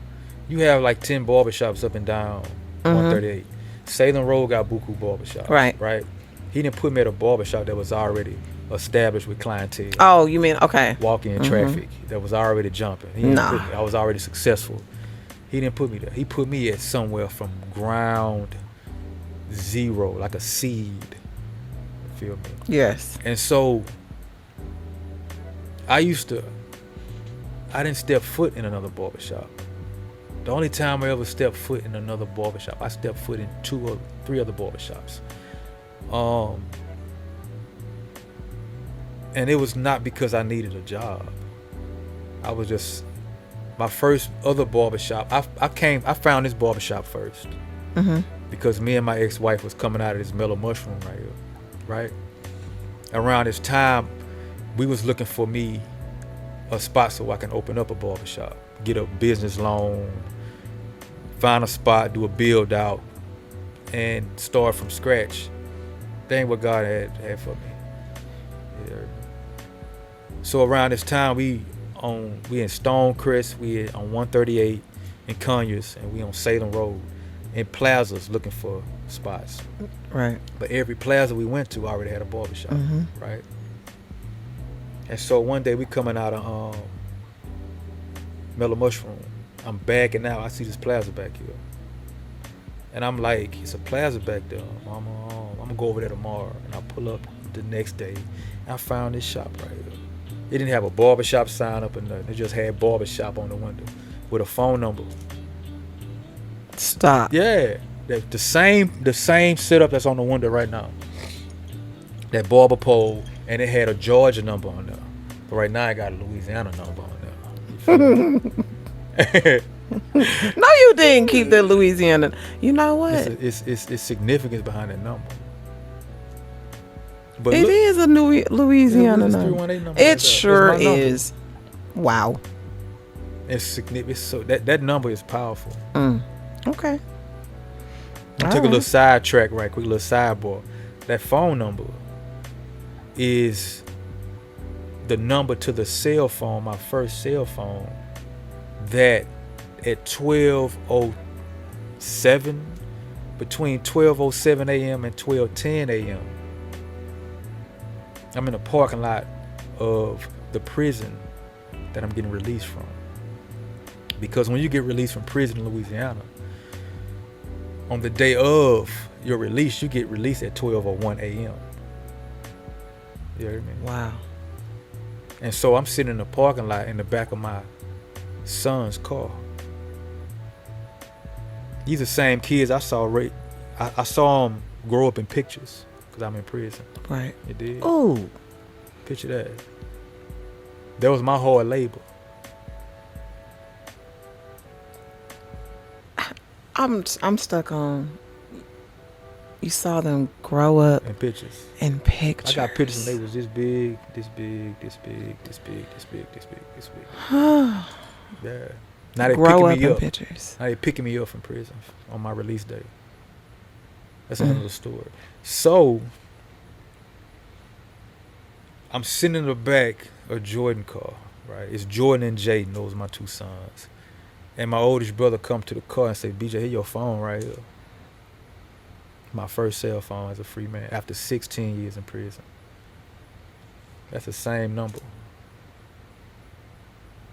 S2: you have like 10 barbershops up and down 138. Salem Road got buku barbershops. Right. He didn't put me at a barbershop that was already established with clientele.
S1: Oh, you mean, okay.
S2: Walking in traffic that was already jumping. I was already successful. He didn't put me there. He put me at somewhere from ground zero, like a seed. You feel me? Yes. And so I didn't step foot in another barbershop. The only time I ever stepped foot in another barbershop, I stepped foot in 2 or 3 other barbershops. And it was not because I needed a job. I was just, my first other barbershop, I found this barbershop first. Because me and my ex-wife was coming out of this mellow mushroom right here, right? Around this time, we was looking for me a spot so I can open up a barbershop, get a business loan, find a spot, do a build out, and start from scratch. That ain't what God had for me. Yeah. So around this time, we in Stonecrest, we on 138 in Conyers, and we on Salem Road in plazas looking for spots. Right. But every plaza we went to already had a barbershop, right? And so one day we coming out of Mellow Mushroom. I'm backing out. I see this plaza back here. And I'm like, it's a plaza back there. I'm gonna go over there tomorrow. And I pull up the next day. And I found this shop right here. It didn't have a barbershop sign up or nothing. It just had barbershop on the window with a phone number.
S1: Stop.
S2: Yeah, the same setup that's on the window right now. That barber pole, and it had a Georgia number on there. But right now, I got a Louisiana number on there.
S1: No, you didn't keep the Louisiana. You know what?
S2: It's significance behind that number. But
S1: It is a new Louisiana
S2: it's
S1: number.
S2: 318 number
S1: It
S2: right there.
S1: sure
S2: It's my number.
S1: is. Wow.
S2: It's significant. It's so that number is powerful.
S1: Okay.
S2: I'll take a little sidetrack right quick, a little sidebar. That phone number is the number to the cell phone, my first cell phone, that at 12:07, between 12:07 a.m. and 12:10 a.m., I'm in the parking lot of the prison that I'm getting released from. Because when you get released from prison in Louisiana, on the day of your release, you get released at 12:01 a.m. You hear me?
S1: Wow.
S2: And so I'm sitting in the parking lot in the back of my son's car. These are the same kids I saw. I saw them grow up in pictures because I'm in prison.
S1: Right.
S2: You did.
S1: Oh.
S2: Picture that. That was my hard labor.
S1: I'm stuck on. You saw them grow up
S2: In pictures.
S1: in pictures.
S2: I got pictures and they was this big, this big, this big, this big, this big, this big, this big. Yeah. Now they
S1: Grow up
S2: picking me
S1: in
S2: up.
S1: pictures.
S2: Now they picking me up from prison on my release day. That's another story. So I'm sitting in the back of Jordan car, right? It's Jordan and Jaden, those are my two sons. And my oldest brother come to the car and say, BJ, here your phone right here. My first cell phone as a free man after 16 years in prison. That's the same number.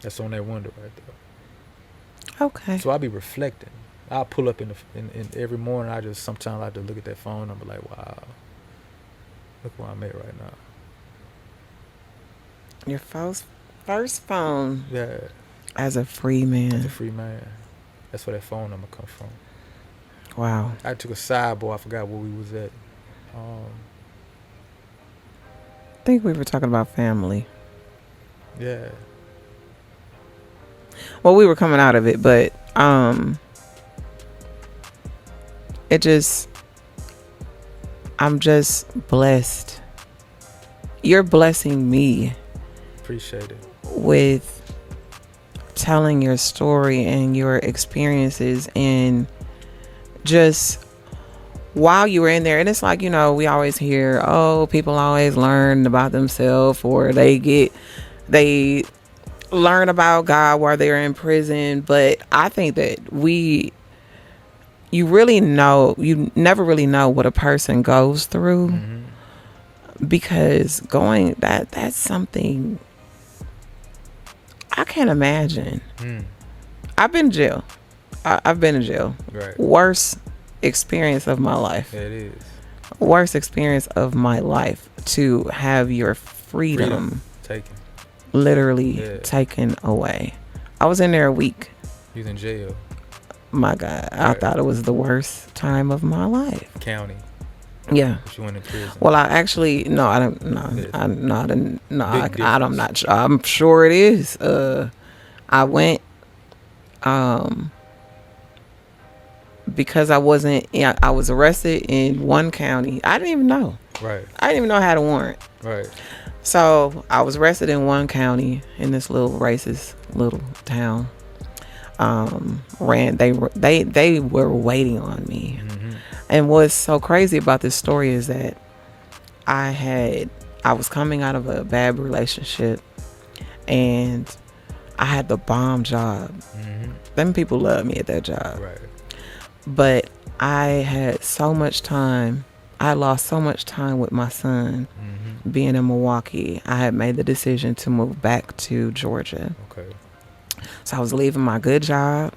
S2: That's on that window right there.
S1: Okay.
S2: So I be reflecting. I'll pull up in every morning. I just sometimes like to look at that phone number like, wow, look where I'm at right now.
S1: Your first phone
S2: Yeah,
S1: as a free man.
S2: as a free man. That's where that phone number come from.
S1: Wow.
S2: I took a sidebar. I forgot where we was at.
S1: I think we were talking about family.
S2: Yeah.
S1: Well, we were coming out of it, but I'm just blessed. You're blessing me
S2: Appreciate it.
S1: with telling your story and your experiences, and just while you were in there. And it's like, we always hear, oh, people always learn about themselves, or they learn about God while they're in prison. But I think that you never really know what a person goes through.
S2: Mm-hmm.
S1: Because that's something I can't imagine. I've been in jail. I've been in jail.
S2: Right.
S1: Worst experience of my life.
S2: Yeah, it is.
S1: Worst experience of my life, to have your freedom
S2: Taken.
S1: literally taken away. I was in there a week.
S2: You was in jail.
S1: My God, I thought it was the worst time of my life.
S2: County.
S1: Yeah.
S2: But you went in prison.
S1: Well, I actually I don't. No,
S2: Yes.
S1: I'm not. No,
S2: Big
S1: I'm
S2: difference.
S1: not sure. I'm sure it is. I went, because I wasn't. Yeah, I was arrested in one county. I didn't even know.
S2: Right.
S1: I didn't even know I had a warrant.
S2: Right.
S1: So I was arrested in one county in this little racist little town. They were waiting on me.
S2: Mm-hmm.
S1: And what's so crazy about this story is that I was coming out of a bad relationship, and I had the bomb job.
S2: Mm-hmm.
S1: Them people loved me at that job.
S2: Right.
S1: But I had so much time. I lost so much time with my son being in Milwaukee. I had made the decision to move back to Georgia.
S2: Okay.
S1: So I was leaving my good job.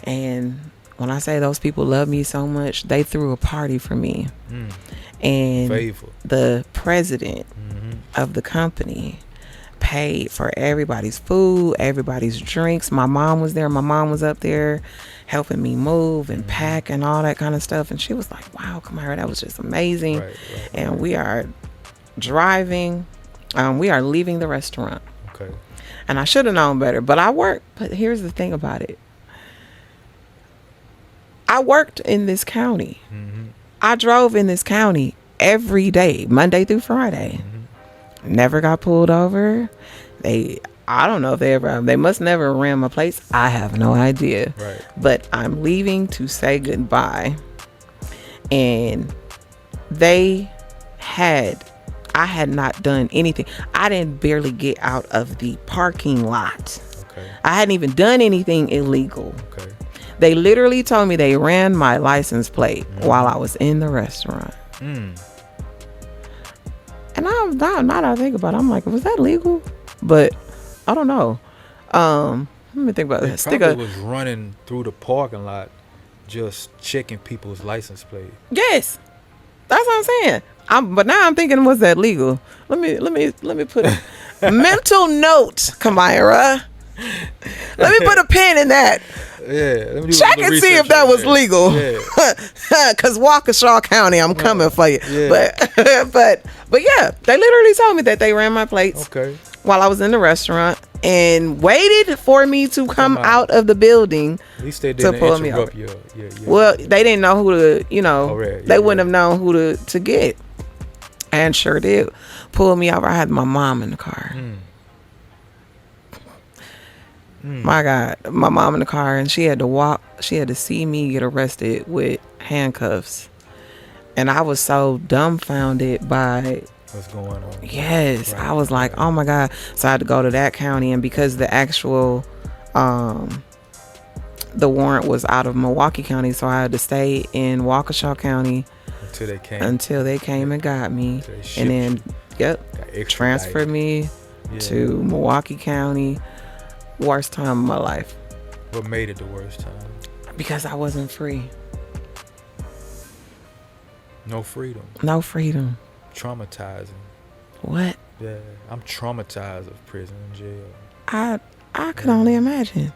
S1: And when I say those people love me so much, they threw a party for me. And
S2: Favor.
S1: the president
S2: Mm-hmm.
S1: of the company paid for everybody's food, everybody's drinks. My mom was there. My mom was up there helping me move and pack and all that kind of stuff. And she was like, wow, Kamara, that was just amazing. And we are driving. We are leaving the restaurant.
S2: Okay.
S1: And I should have known better, but I worked. But here's the thing about it. I worked in this county.
S2: Mm-hmm.
S1: I drove in this county every day, Monday through Friday. Mm-hmm. Never got pulled over. I don't know if they must never ran my plates. I have no idea.
S2: Right.
S1: But I'm leaving to say goodbye. And I had not done anything. I didn't barely get out of the parking lot.
S2: Okay.
S1: I hadn't even done anything illegal.
S2: Okay.
S1: They literally told me they ran my license plate while I was in the restaurant. And now that I think about it, I'm like, was that legal? But I don't know. Let me think about this.
S2: They probably was running through the parking lot, just checking people's license plate.
S1: Yes, that's what I'm saying. But now I'm thinking, was that legal? Let me put a mental note, Kamira. Let me put a pin in that.
S2: Yeah, let me
S1: check and see if that was legal. Yeah. Cause Waukesha County, I'm coming for you. Yeah. But yeah, they literally told me that they ran my plates while I was in the restaurant and waited for me to come out of the building.
S2: At least they didn't pull me over.
S1: Well, they didn't know who to, they wouldn't have known who to get, and sure did pull me over. I had my mom in the car. My God, my mom in the car, and she had to see me get arrested with handcuffs. And I was so dumbfounded by
S2: what's going on.
S1: Yes. Right. I was like, oh my God. So I had to go to that county, and because the actual the warrant was out of Milwaukee County, so I had to stay in Waukesha County until they came and got me. And then transferred me to Milwaukee County. Worst time of my life.
S2: What made it the worst time?
S1: Because I wasn't free.
S2: No freedom.
S1: No freedom.
S2: Traumatizing.
S1: What?
S2: Yeah, I'm traumatized of prison and jail.
S1: I could only imagine.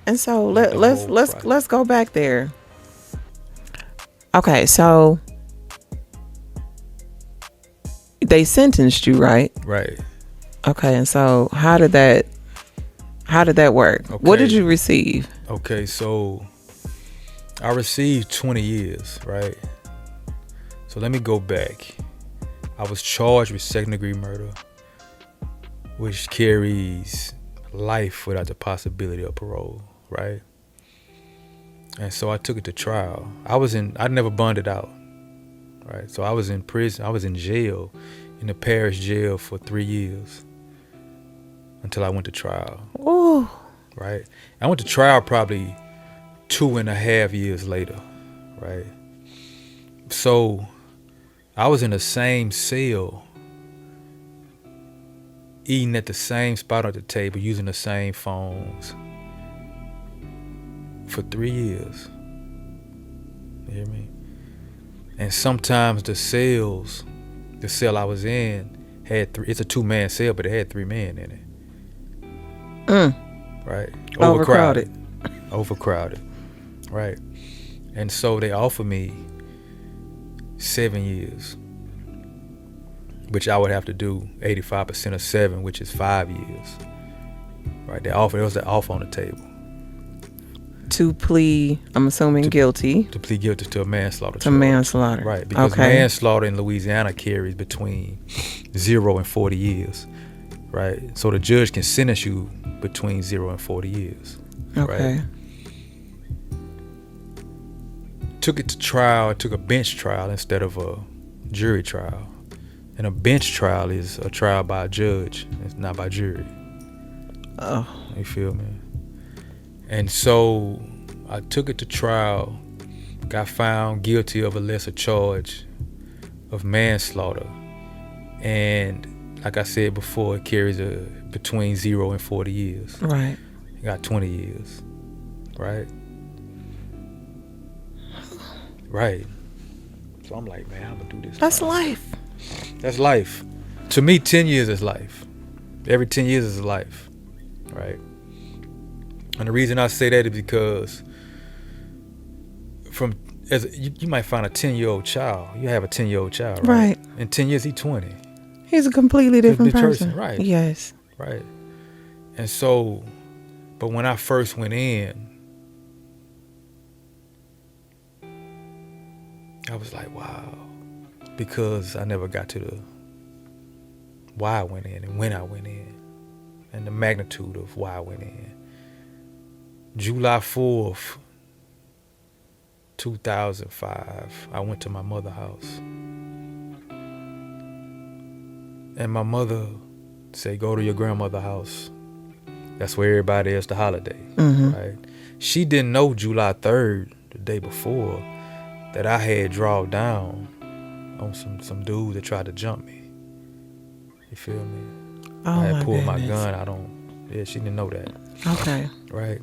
S1: And so let's go back there. Okay, so they sentenced you, right?
S2: Right.
S1: Okay, and so how did that work? Okay. What did you receive?
S2: Okay, so I received 20 years, right? So let me go back. I was charged with second-degree murder, which carries life without the possibility of parole, right? And so I took it to trial. I never bonded out, right? So I was in prison. I was in jail, in the parish jail for 3 years. Until I went to trial.
S1: Ooh.
S2: Right? I went to trial probably 2.5 years later. Right? So I was in the same cell, eating at the same spot at the table, using the same phones for 3 years. You hear me? And sometimes the cell I was in had it's a 2-man cell, but it had 3 men in it. Right. Overcrowded. Right. And so they offered me 7 years, which I would have to do 85% of 7, which is 5 years. Right. There was an offer on the table.
S1: To plead, I'm assuming guilty.
S2: To plead guilty to a manslaughter.
S1: To manslaughter.
S2: Right. Because manslaughter in Louisiana carries between 0 and 40 years. Right. So the judge can sentence you between 0 and 40 years.
S1: Okay.
S2: Right? Took it to trial. I took a bench trial instead of a jury trial. And a bench trial is a trial by a judge. It's not by jury.
S1: Oh.
S2: You feel me? And so I took it to trial, got found guilty of a lesser charge of manslaughter. And like I said before, it carries between 0 and 40 years.
S1: Right.
S2: You got 20 years. Right? Right. So I'm like, man, I'm going to do this.
S1: That's life.
S2: That's life. To me, 10 years is life. Every 10 years is a life, right? And the reason I say that is because you might find a 10-year-old child. You have a 10-year-old child, right? In 10 years, he's 20.
S1: He's a completely different person.
S2: Right?
S1: Yes.
S2: Right. And so, but when I first went in, I was like, wow, because I never got to the why I went in and when I went in and the magnitude of why I went in. July 4th, 2005, I went to my mother's house. And my mother said, go to your grandmother's house. That's where everybody is the holiday, right? She didn't know July 3rd, the day before, that I had drawn down on some dude that tried to jump me. You feel me?
S1: Oh,
S2: I had pulled
S1: goodness.
S2: my gun. She didn't know that.
S1: Okay.
S2: Right.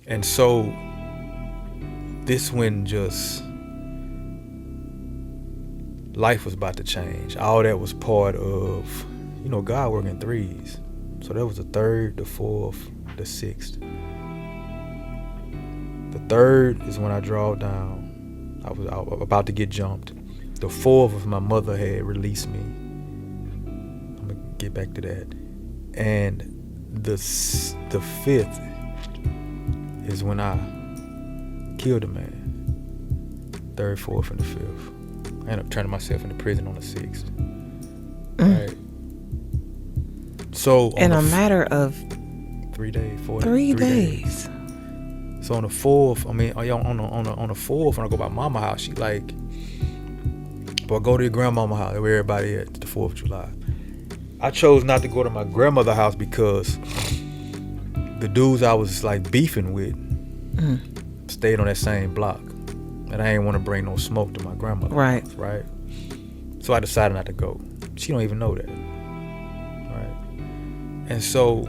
S2: And so this when just life was about to change. All that was part of, God working threes. So that was the 3rd, the 4th, the 6th. The 3rd is when I draw down. I was about to get jumped. The 4th was my mother had released me. I'm gonna get back to that. And the 5th is when I killed a man. 3rd, 4th, and the 5th. I ended up turning myself into prison on the 6th. Right. So
S1: in a matter of
S2: 3 days,
S1: 3 days.
S2: So on the 4th, on the 4th, when I go by mama house, she like, but go to your grandmama house where everybody at the 4th of July. I chose not to go to my grandmother's house because the dudes I was like beefing with stayed on that same block. And I ain't want to bring no smoke to my grandmother.
S1: Right.
S2: House, right? So I decided not to go. She don't even know that. Right. And so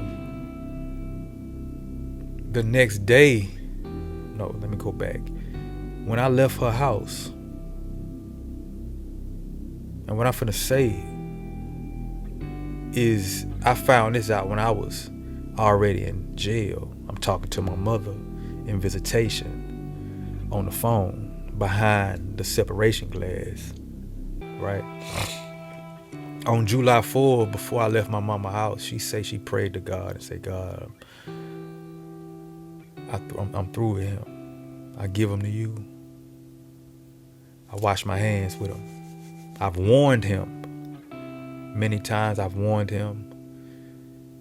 S2: the next day, no, let me go back. When I left her house, and what I'm finna say is I found this out when I was already in jail. I'm talking to my mother in visitation on the phone behind the separation glass, right? On July 4th, before I left my mama's house, she prayed to God and said, God, I'm through with him. I give him to you. I wash my hands with him. I've warned him. Many times I've warned him.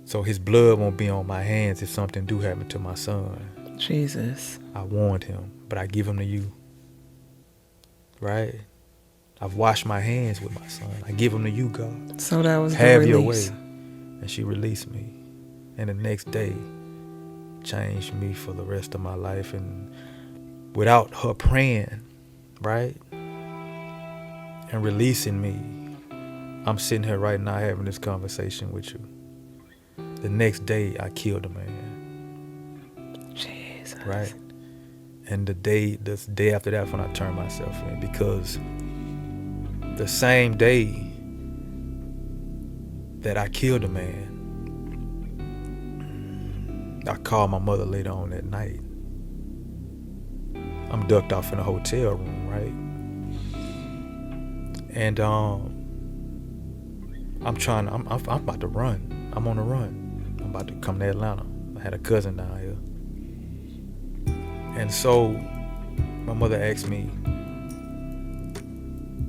S2: So his blood won't be on my hands if something do happen to my son.
S1: Jesus.
S2: I warned him, but I give him to you. Right? I've washed my hands with my son. I give him to you, God.
S1: So that was
S2: Have
S1: the
S2: your
S1: release.
S2: way. And she released me. And the next day changed me for the rest of my life. And without her praying, right? And releasing me, I'm sitting here right now having this conversation with you. The next day I killed a man.
S1: Jesus.
S2: Right? And the day after that when I turned myself in, because the same day that I killed a man, I called my mother later on that night. I'm ducked off in a hotel room, right? And I'm about to run. I'm on the run. I'm about to come to Atlanta. I had a cousin down here. And so my mother asked me,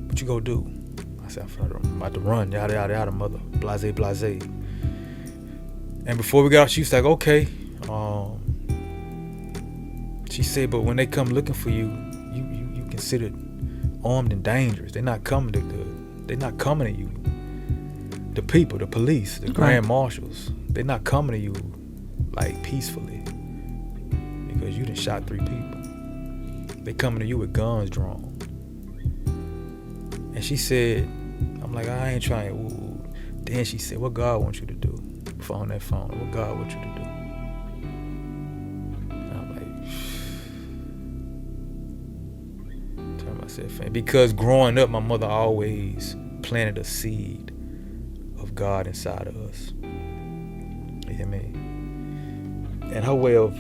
S2: what you gonna do? I said, I'm about to run, yada, yada, yada, mother, blase, blase. And before we got out, she was like, okay. She said, but when they come looking for you, you considered armed and dangerous. They're not coming to you. The people, the police, the grand marshals, they're not coming to you like peacefully because you done shot 3 people. They coming to you with guns drawn. And she said, I'm like, I ain't trying. Ooh. Then she said, what God wants you to do? On that phone, what God wants you to do? And I'm like, turn myself in. Because growing up, my mother always planted a seed of God inside of us. You hear me? And her way of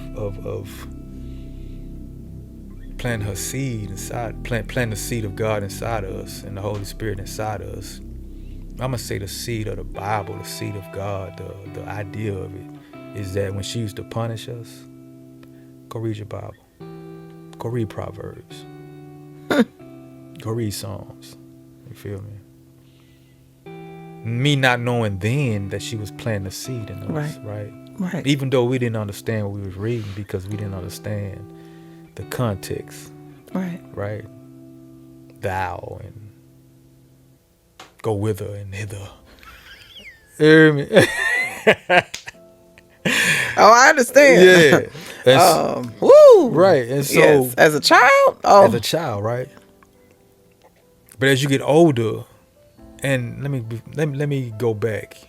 S2: planting her seed inside, planting the seed of God inside of us and the Holy Spirit inside of us. I'm gonna say the seed of the Bible, the seed of God, the idea of it is that when she used to punish us, go read your Bible, go read Proverbs, go read Psalms. You feel me? Me not knowing then that she was planting a seed in us, right?
S1: Right.
S2: Even though we didn't understand what we was reading because we didn't understand the context. Right? Thou and go whither and hither. You hear me?
S1: Oh, I understand.
S2: Yeah.
S1: Woo.
S2: Right. And so
S1: yes. As a child? Oh.
S2: As a child, right? But as you get older, and let me go back.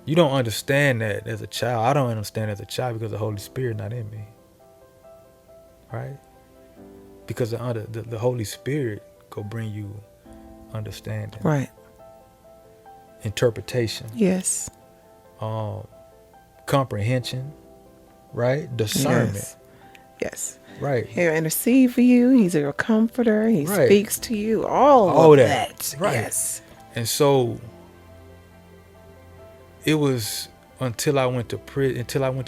S2: You don't understand that as a child. I don't understand as a child because the Holy Spirit not in me. Right? Because the Holy Spirit go bring you understanding.
S1: Right.
S2: Interpretation.
S1: Yes.
S2: Comprehension. Right? Discernment.
S1: Yes.
S2: Right.
S1: He'll intercede for you. He's your comforter. He speaks to you. All of that.
S2: Right.
S1: Yes.
S2: And so it was until I went to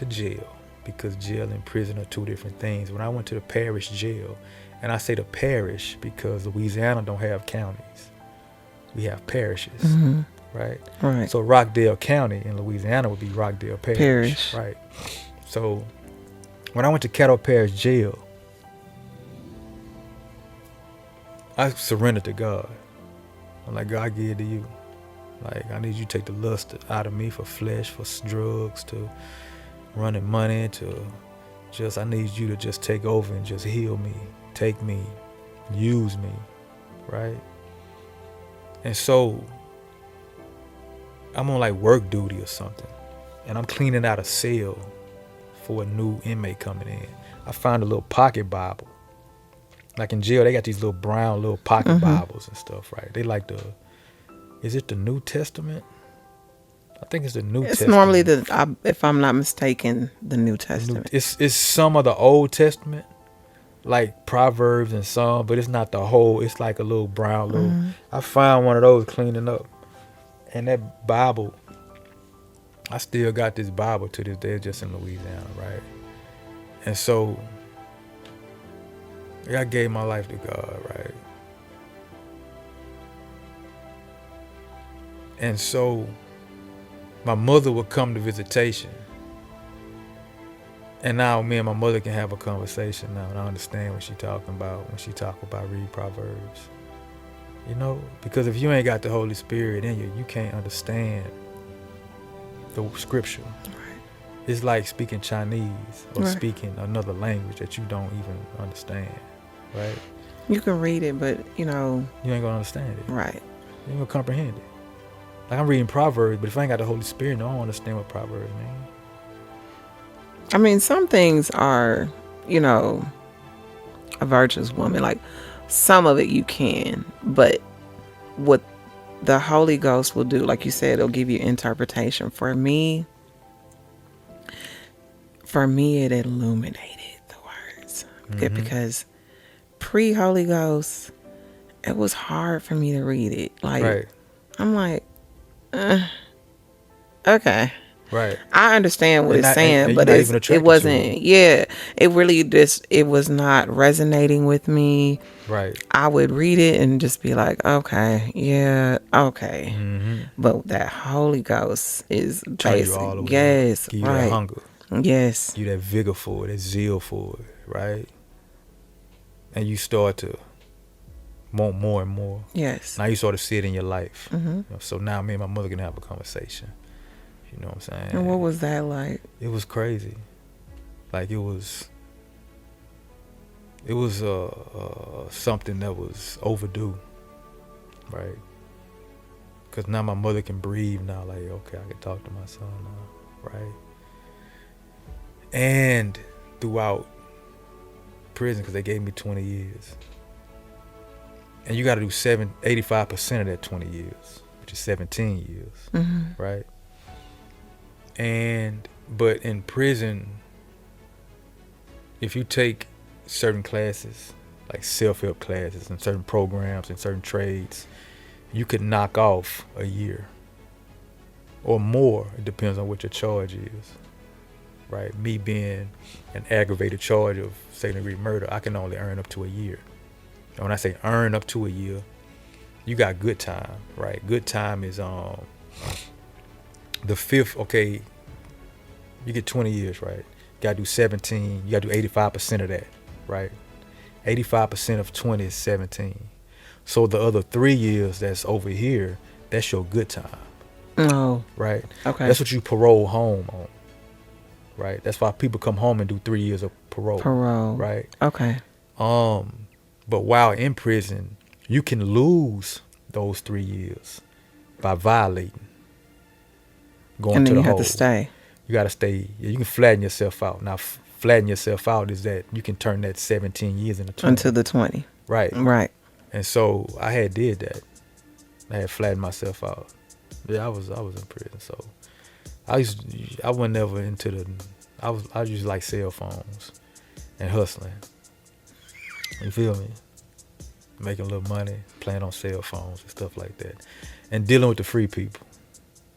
S2: jail, because jail and prison are two different things. When I went to the parish jail, and I say the parish because Louisiana don't have counties. We have parishes.
S1: Mm-hmm.
S2: Right?
S1: Right.
S2: So Rockdale County in Louisiana would be Rockdale Parish. Right. So when I went to Caddo Parish jail, I surrendered to God. I'm like, God, I give it to you. Like, I need you to take the lust out of me for flesh, for drugs, to running money, to just, I need you to just take over and just heal me, take me, use me, right? And so I'm on like work duty or something, and I'm cleaning out a cell for a new inmate coming in. I found a little pocket Bible. Like in jail, they got these little brown little pocket Bibles and stuff, right? They like is it the New Testament? I think it's the New Testament. It's
S1: normally if I'm not mistaken, the New Testament.
S2: It's some of the Old Testament, like Proverbs and Psalms, but it's not the whole. It's like a little brown little. I found one of those cleaning up, and that Bible, I still got this Bible to this day, just in Louisiana, right? And so I gave my life to God, right? And so my mother would come to visitation. And now me and my mother can have a conversation now, and I understand what she's talking about when she talk about read Proverbs. You know, because if you ain't got the Holy Spirit in you, you can't understand the scripture. Right. It's like speaking Chinese or speaking another language that you don't even understand, right?
S1: You can read it, but you ain't
S2: gonna understand it.
S1: Right.
S2: You ain't gonna comprehend it. Like I'm reading Proverbs, but if I ain't got the Holy Spirit, I don't understand what Proverbs mean.
S1: I mean, some things are, a virtuous woman. Like some of it you can, but what the Holy Ghost will do, like you said, it'll give you interpretation. For me, it illuminated the words. Because pre-Holy Ghost, it was hard for me to read it. Like, I'm like, okay.
S2: Right.
S1: I understand what it's saying, but it wasn't, it really it was not resonating with me.
S2: Right.
S1: I would read it and just be like, okay, yeah, okay. But that Holy Ghost is basic. Yes,
S2: give you that hunger.
S1: Yes.
S2: Give you that vigor for it, that zeal for it, right? And you start to want more and more.
S1: Yes.
S2: Now you sort of see it in your life. So now me and my mother can have a conversation. You know what I'm saying?
S1: And what was that like?
S2: It was crazy. Like it was something that was overdue, right? Because now my mother can breathe now. Like, okay, I can talk to my son now, right? And throughout prison, because they gave me 20 years. And you got to do 85% of that 20 years. which is 17 years, right? But in prison, if you take certain classes, like self-help classes and certain programs and certain trades, you could knock off a year or more. It depends on what your charge is, right? Me being an aggravated charge of second-degree murder, I can only earn up to a year. And when I say earn up to a year, you got good time, right? Good time is the fifth. Okay, you get 20 years, right? You gotta do 17. You gotta do 85% of that, right? 85% of 20 is 17. So the other 3 years that's over here, that's your good time.
S1: Oh.
S2: Right?
S1: Okay.
S2: That's what you parole home on. Right? That's why people come home and do 3 years of parole.
S1: Parole.
S2: Right?
S1: Okay.
S2: But while in prison, you can lose those 3 years by violating. Going
S1: and
S2: to
S1: then
S2: the
S1: you
S2: hole.
S1: have to stay.
S2: You got to stay. You can flatten yourself out. Now, flatten yourself out is that you can turn that 17 years into 20.
S1: Until the 20.
S2: Right.
S1: Right.
S2: And so I had did that. I had flattened myself out. Yeah, I was in prison. So I wasn't ever into the. I used like cell phones and hustling. You feel me? Making a little money, playing on cell phones and stuff like that, and dealing with the free people,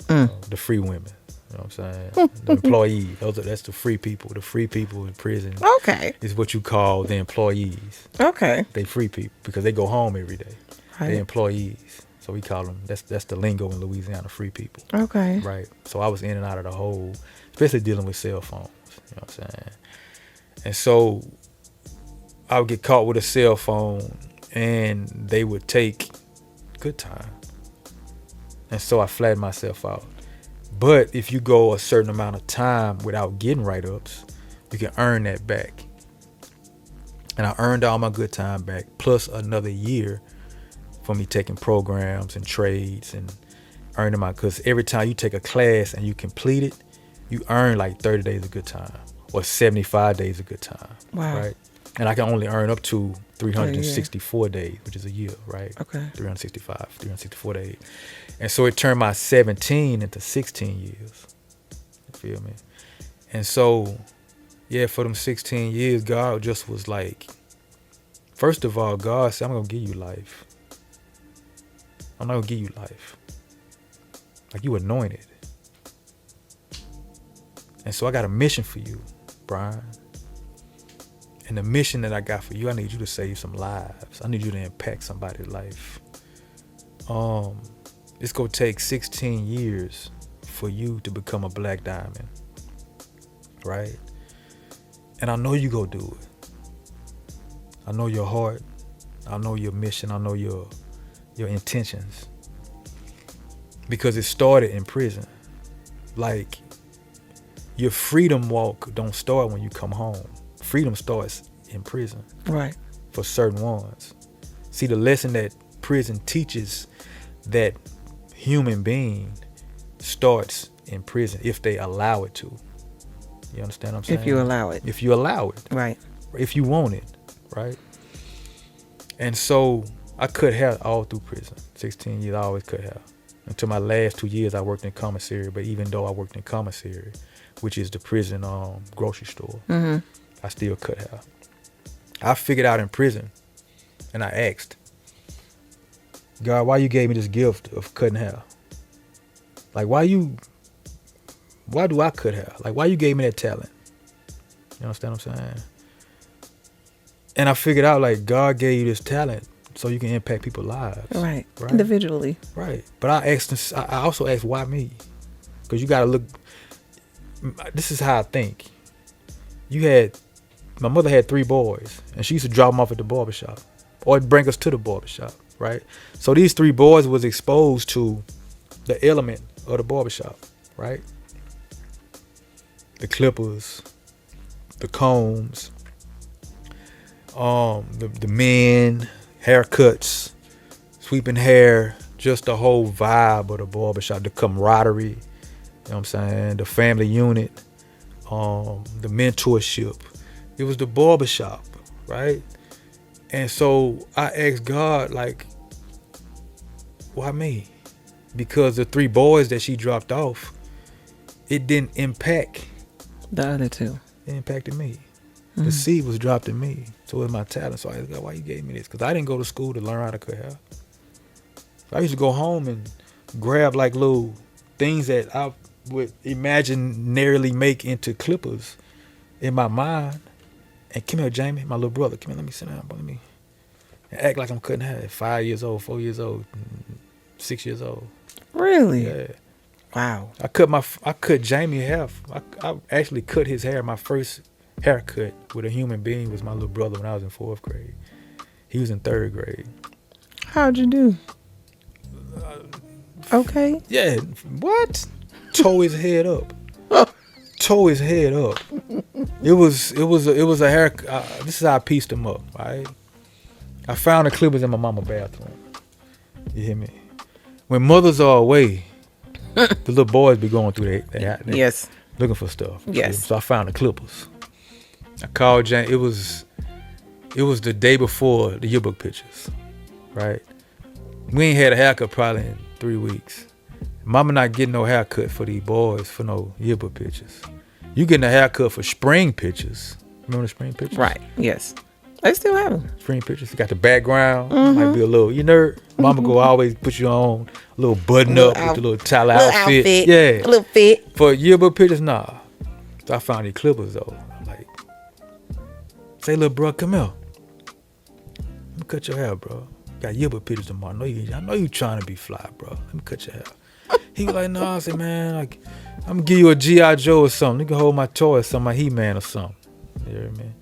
S2: the free women. You know what I'm saying? The employees. That's the free people. The free people in prison.
S1: Okay.
S2: Is what you call the employees.
S1: Okay.
S2: They free people because they go home every day.
S1: Right.
S2: They employees. So we call them. That's the lingo in Louisiana. Free people.
S1: Okay.
S2: Right. So I was in and out of the hole, especially dealing with cell phones. You know what I'm saying? And so I would get caught with a cell phone, and they would take good time. And so I flattened myself out. But if you go a certain amount of time without getting write-ups, you can earn that back. And I earned all my good time back, plus another year for me taking programs and trades and earning because every time you take a class and you complete it, you earn like 30 days of good time or 75 days of good time.
S1: Wow.
S2: Right? And I can only earn up to 364 days, which is a year, right?
S1: Okay.
S2: 364 days. And so it turned my 17 into 16 years. You feel me? And so, yeah, for them 16 years, God just was like, first of all, God said, I'm going to give you life. I'm not going to give you life. Like, you anointed. And so I got a mission for you, Brian. And the mission that I got for you, I need you to save some lives. I need you to impact somebody's life. It's going to take 16 years for you to become a black diamond. Right? And I know you go do it. I know your heart. I know your mission. I know your intentions. Because it started in prison. Like, your freedom walk don't start when you come home. Freedom starts in prison.
S1: Right.
S2: For certain ones. See, the lesson that prison teaches that human being starts in prison if they allow it to. You understand what I'm saying?
S1: If you allow it.
S2: If you allow it.
S1: Right.
S2: If you want it. Right? And so I cut hair all through prison. 16 years I always cut hair. Until my last 2 years I worked in commissary. But even though I worked in commissary, which is the prison grocery store, I still cut hair. I figured out in prison, and I asked, God, why you gave me this gift of cutting hair? Like, why do I cut hair? Like, why you gave me that talent? You understand what I'm saying? And I figured out, like, God gave you this talent so you can impact people's lives.
S1: Right. Individually.
S2: Right. But I also asked, why me? Because you got to look. This is how I think. My mother had 3 boys, and she used to drop them off at the barbershop or bring us to the barbershop, right? So these 3 boys was exposed to the element of the barbershop, right? The clippers, the combs, the men, haircuts, sweeping hair, just the whole vibe of the barbershop, the camaraderie, you know what I'm saying? The family unit, the mentorship. It was the barbershop, right? And so I asked God, like, why me? because the 3 boys that she dropped off, it didn't impact.
S1: The other 2.
S2: It impacted me. The seed was dropped in me. So it was my talent. So I was like, why you gave me this? Because I didn't go to school to learn how to cut hair. I used to go home and grab like little things that I would imaginarily make into clippers in my mind. And come here, Jamie, my little brother. Come here, let me sit down. Let me act like I'm cutting hair at 5 years old, 4 years old, 6 years old.
S1: Really?
S2: Yeah.
S1: Wow.
S2: I cut Jamie hair. I actually cut his hair. My first haircut with a human being was my little brother when I was in 4th grade. He was in 3rd grade. How'd
S1: you do? Okay.
S2: Yeah. What? Tore his head up. Tore his head up. It was a hair. This is how I pieced him up. Right. I found the clippers in my mama's bathroom. You hear me? When mothers are away, the little boys be going through that.
S1: Yes.
S2: Looking for stuff.
S1: Yes.
S2: So I found the clippers. I called Jane. It was the day before the yearbook pictures, right? We ain't had a haircut probably in 3 weeks. Mama not getting no haircut for these boys for no yearbook pictures. You getting a haircut for spring pictures. Remember the spring pictures?
S1: Right. Yes. They still have them.
S2: Spring pictures. You got the background. Might be a little, Mama go always put you on a little button up with the little Tyler outfit. Yeah.
S1: A little fit.
S2: For yearbook pictures, nah. So I found these clippers though. I'm like, say, little bro, come here. Let me cut your hair, bro. Got yearbook pictures tomorrow. I know you trying to be fly, bro. Let me cut your hair. He was like, no. I said, man, like, I'm gonna give you a G.I. Joe or something. You can hold my toy or something, my He-Man or something. You hear me?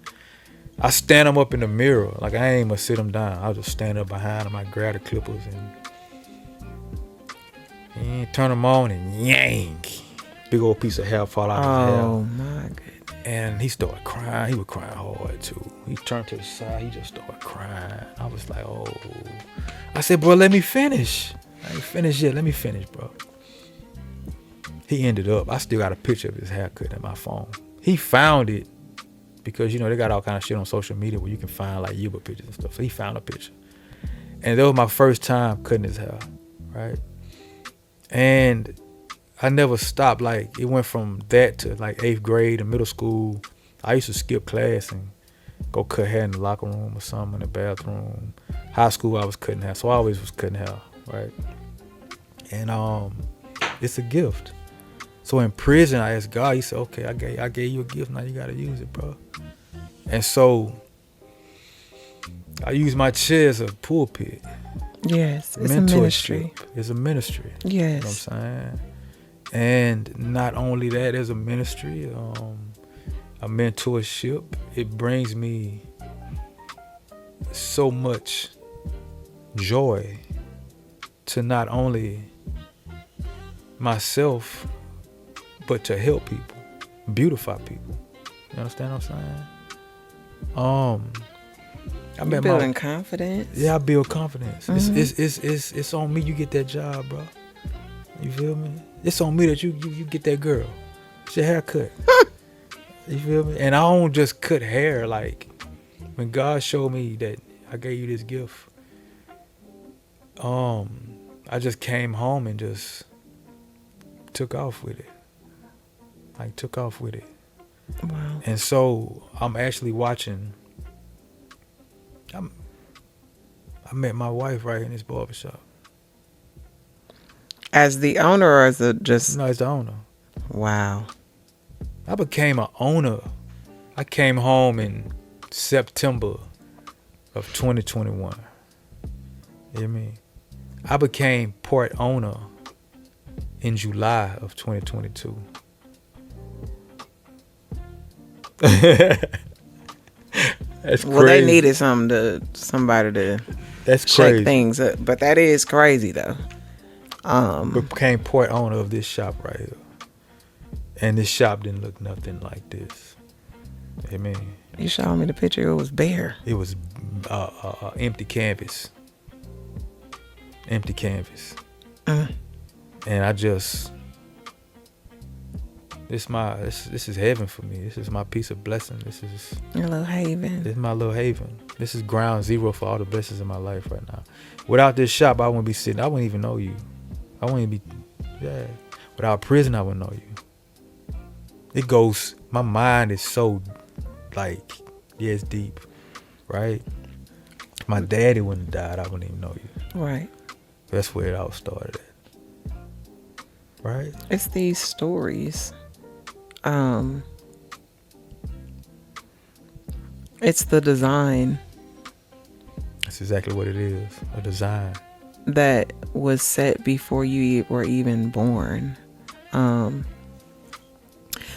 S2: I stand him up in the mirror. Like, I ain't gonna sit him down. I'll just stand up behind him. I grab the clippers and turn them on and yank. Big old piece of hair fall out of his hair.
S1: Oh, my goodness.
S2: And he started crying. He was crying hard, too. He turned to the side. He just started crying. I was like, oh. I said, bro, let me finish. I ain't finished yet. Let me finish, bro. He ended up, I still got a picture of his haircut in my phone. He found it because, they got all kind of shit on social media where you can find, like, yearbook pictures and stuff. So he found a picture. And that was my first time cutting his hair, right? And I never stopped. Like, it went from that to, like, 8th grade and middle school. I used to skip class and go cut hair in the locker room or something, in the bathroom. High school, I was cutting hair. So I always was cutting hair, right? And it's a gift. So in prison, I asked God, he said, okay, I gave you a gift. Now you got to use it, bro. And so I use my chair as a pulpit.
S1: Yes, it's a ministry.
S2: It's a ministry.
S1: Yes.
S2: You know what I'm saying? And not only that, as a ministry, a mentorship, it brings me so much joy to not only myself, but to help people, beautify people. You understand what I'm saying?
S1: You're building confidence.
S2: Yeah, I build confidence. Mm-hmm. It's on me you get that job, bro. You feel me? It's on me that you get that girl. It's your haircut. You feel me? And I don't just cut hair. Like, when God showed me that I gave you this gift, I just came home and just took off with it. Like, took off with it.
S1: Wow.
S2: And so I'm actually watching. I met my wife right in this barbershop.
S1: As the owner, or as a just?
S2: No, as the owner.
S1: Wow.
S2: I became an owner. I came home in September of 2021. You hear me? I became part owner in July of 2022. That's crazy.
S1: Well, they needed somebody to
S2: That's
S1: shake
S2: crazy.
S1: things up, but that is crazy though.
S2: Became part owner of this shop right here, and this shop didn't look nothing like this. I mean,
S1: you showed me the picture. It was bare.
S2: It was empty canvas. Empty canvas. And I just. This is heaven for me. This is my piece of blessing. This is
S1: your little haven.
S2: This is my little haven. This is ground zero for all the blessings in my life right now. Without this shop, I wouldn't be sitting. I wouldn't even know you. I wouldn't be, yeah. Without prison, I wouldn't know you. It goes, my mind is so, like, yeah, it's deep, right? My daddy wouldn't have died, I wouldn't even know you.
S1: Right.
S2: That's where it all started at. Right?
S1: It's these stories. It's the design
S2: That's exactly what it is, a design.
S1: that was set before you were even born.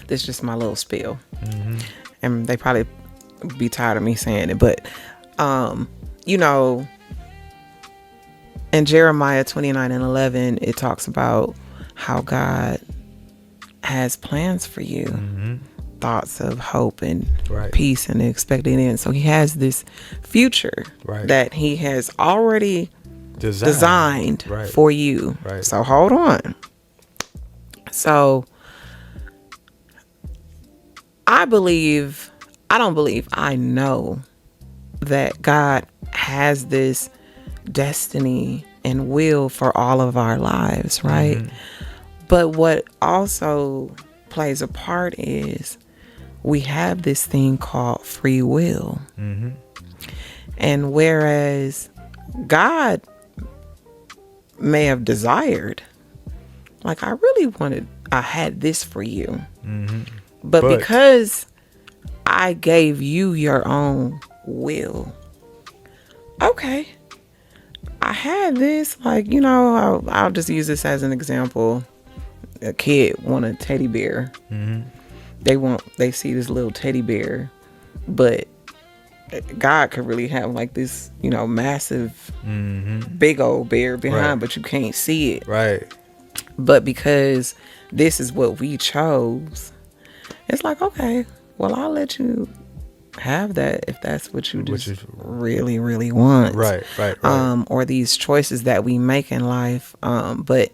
S1: This is just my little spiel.
S2: Mm-hmm.
S1: And they probably be tired of me saying it, but you know, in Jeremiah 29:11, it talks about how God has plans for you,
S2: Mm-hmm.
S1: thoughts of hope and
S2: Right.
S1: peace and expected end. So he has this future
S2: Right.
S1: that he has already designed
S2: Right.
S1: for you.
S2: Right.
S1: So hold on. So I know that God has this destiny and will for all of our lives, right?
S2: Mm-hmm.
S1: But what also plays a part is we have this thing called free will.
S2: Mm-hmm.
S1: And whereas God may have desired, like, I had this for you.
S2: Mm-hmm.
S1: But because I gave you your own will, okay, I had this, like, you know, I'll just use this as an example. A kid want a teddy bear.
S2: Mm-hmm.
S1: They see this little teddy bear, but God could really have like this, you know, massive,
S2: Mm-hmm.
S1: big old bear behind,
S2: Right.
S1: but you can't see it.
S2: Right.
S1: But because this is what we chose, it's like, okay, well, I'll let you have that if that's what you just really, really want.
S2: Right. Right.
S1: Or these choices that we make in life. But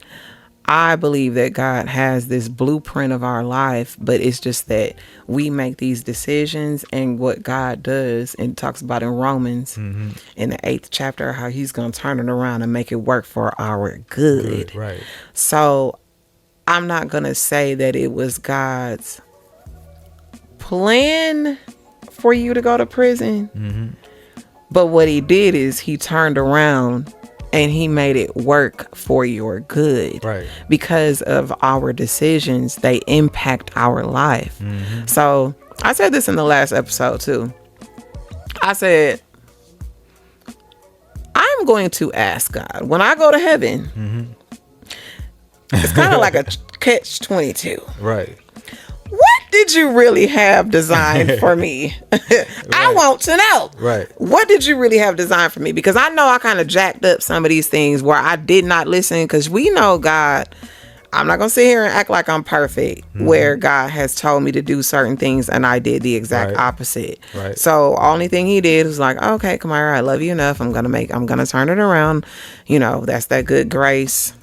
S1: I believe that God has this blueprint of our life, but it's just that we make these decisions, and what God does, and talks about in Romans
S2: Mm-hmm.
S1: in the 8th chapter, how he's going to turn it around and make it work for our good.
S2: Right.
S1: So I'm not going to say that it was God's plan for you to go to prison.
S2: Mm-hmm.
S1: But what he did is he turned around and he made it work for your good.
S2: Right.
S1: Because of our decisions, they impact our life.
S2: Mm-hmm.
S1: So I said this in the last episode too. I said, I'm going to ask God when I go to heaven.
S2: Mm-hmm.
S1: It's kind of like a catch-22.
S2: Right.
S1: What did you really have designed for me? I want to know.
S2: Right.
S1: What did you really have designed for me? Because I know I kind of jacked up some of these things where I did not listen, because we know God, I'm not going to sit here and act like I'm perfect, where God has told me to do certain things and I did the exact opposite.
S2: Right.
S1: So only thing he did was like, okay, come on, I love you enough. I'm going to turn it around. You know, that's that good grace.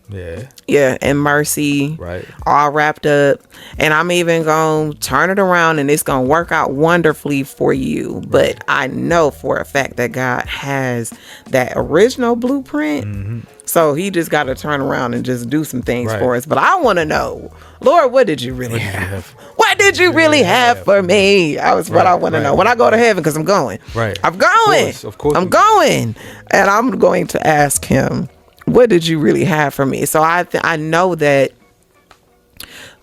S2: Yeah.
S1: Yeah, and mercy,
S2: Right.
S1: all wrapped up. And I'm even going to turn it around and it's going to work out wonderfully for you. But I know for a fact that God has that original blueprint.
S2: Mm-hmm.
S1: So he just got to turn around and just do some things
S2: Right.
S1: for us. But I want to know, Lord, what did you really have? What did you really have for me? That was what I want to know. When I go to heaven, because I'm going.
S2: Right.
S1: I'm going.
S2: Of course
S1: I'm going. And I'm going to ask him, what did you really have for me? So I know that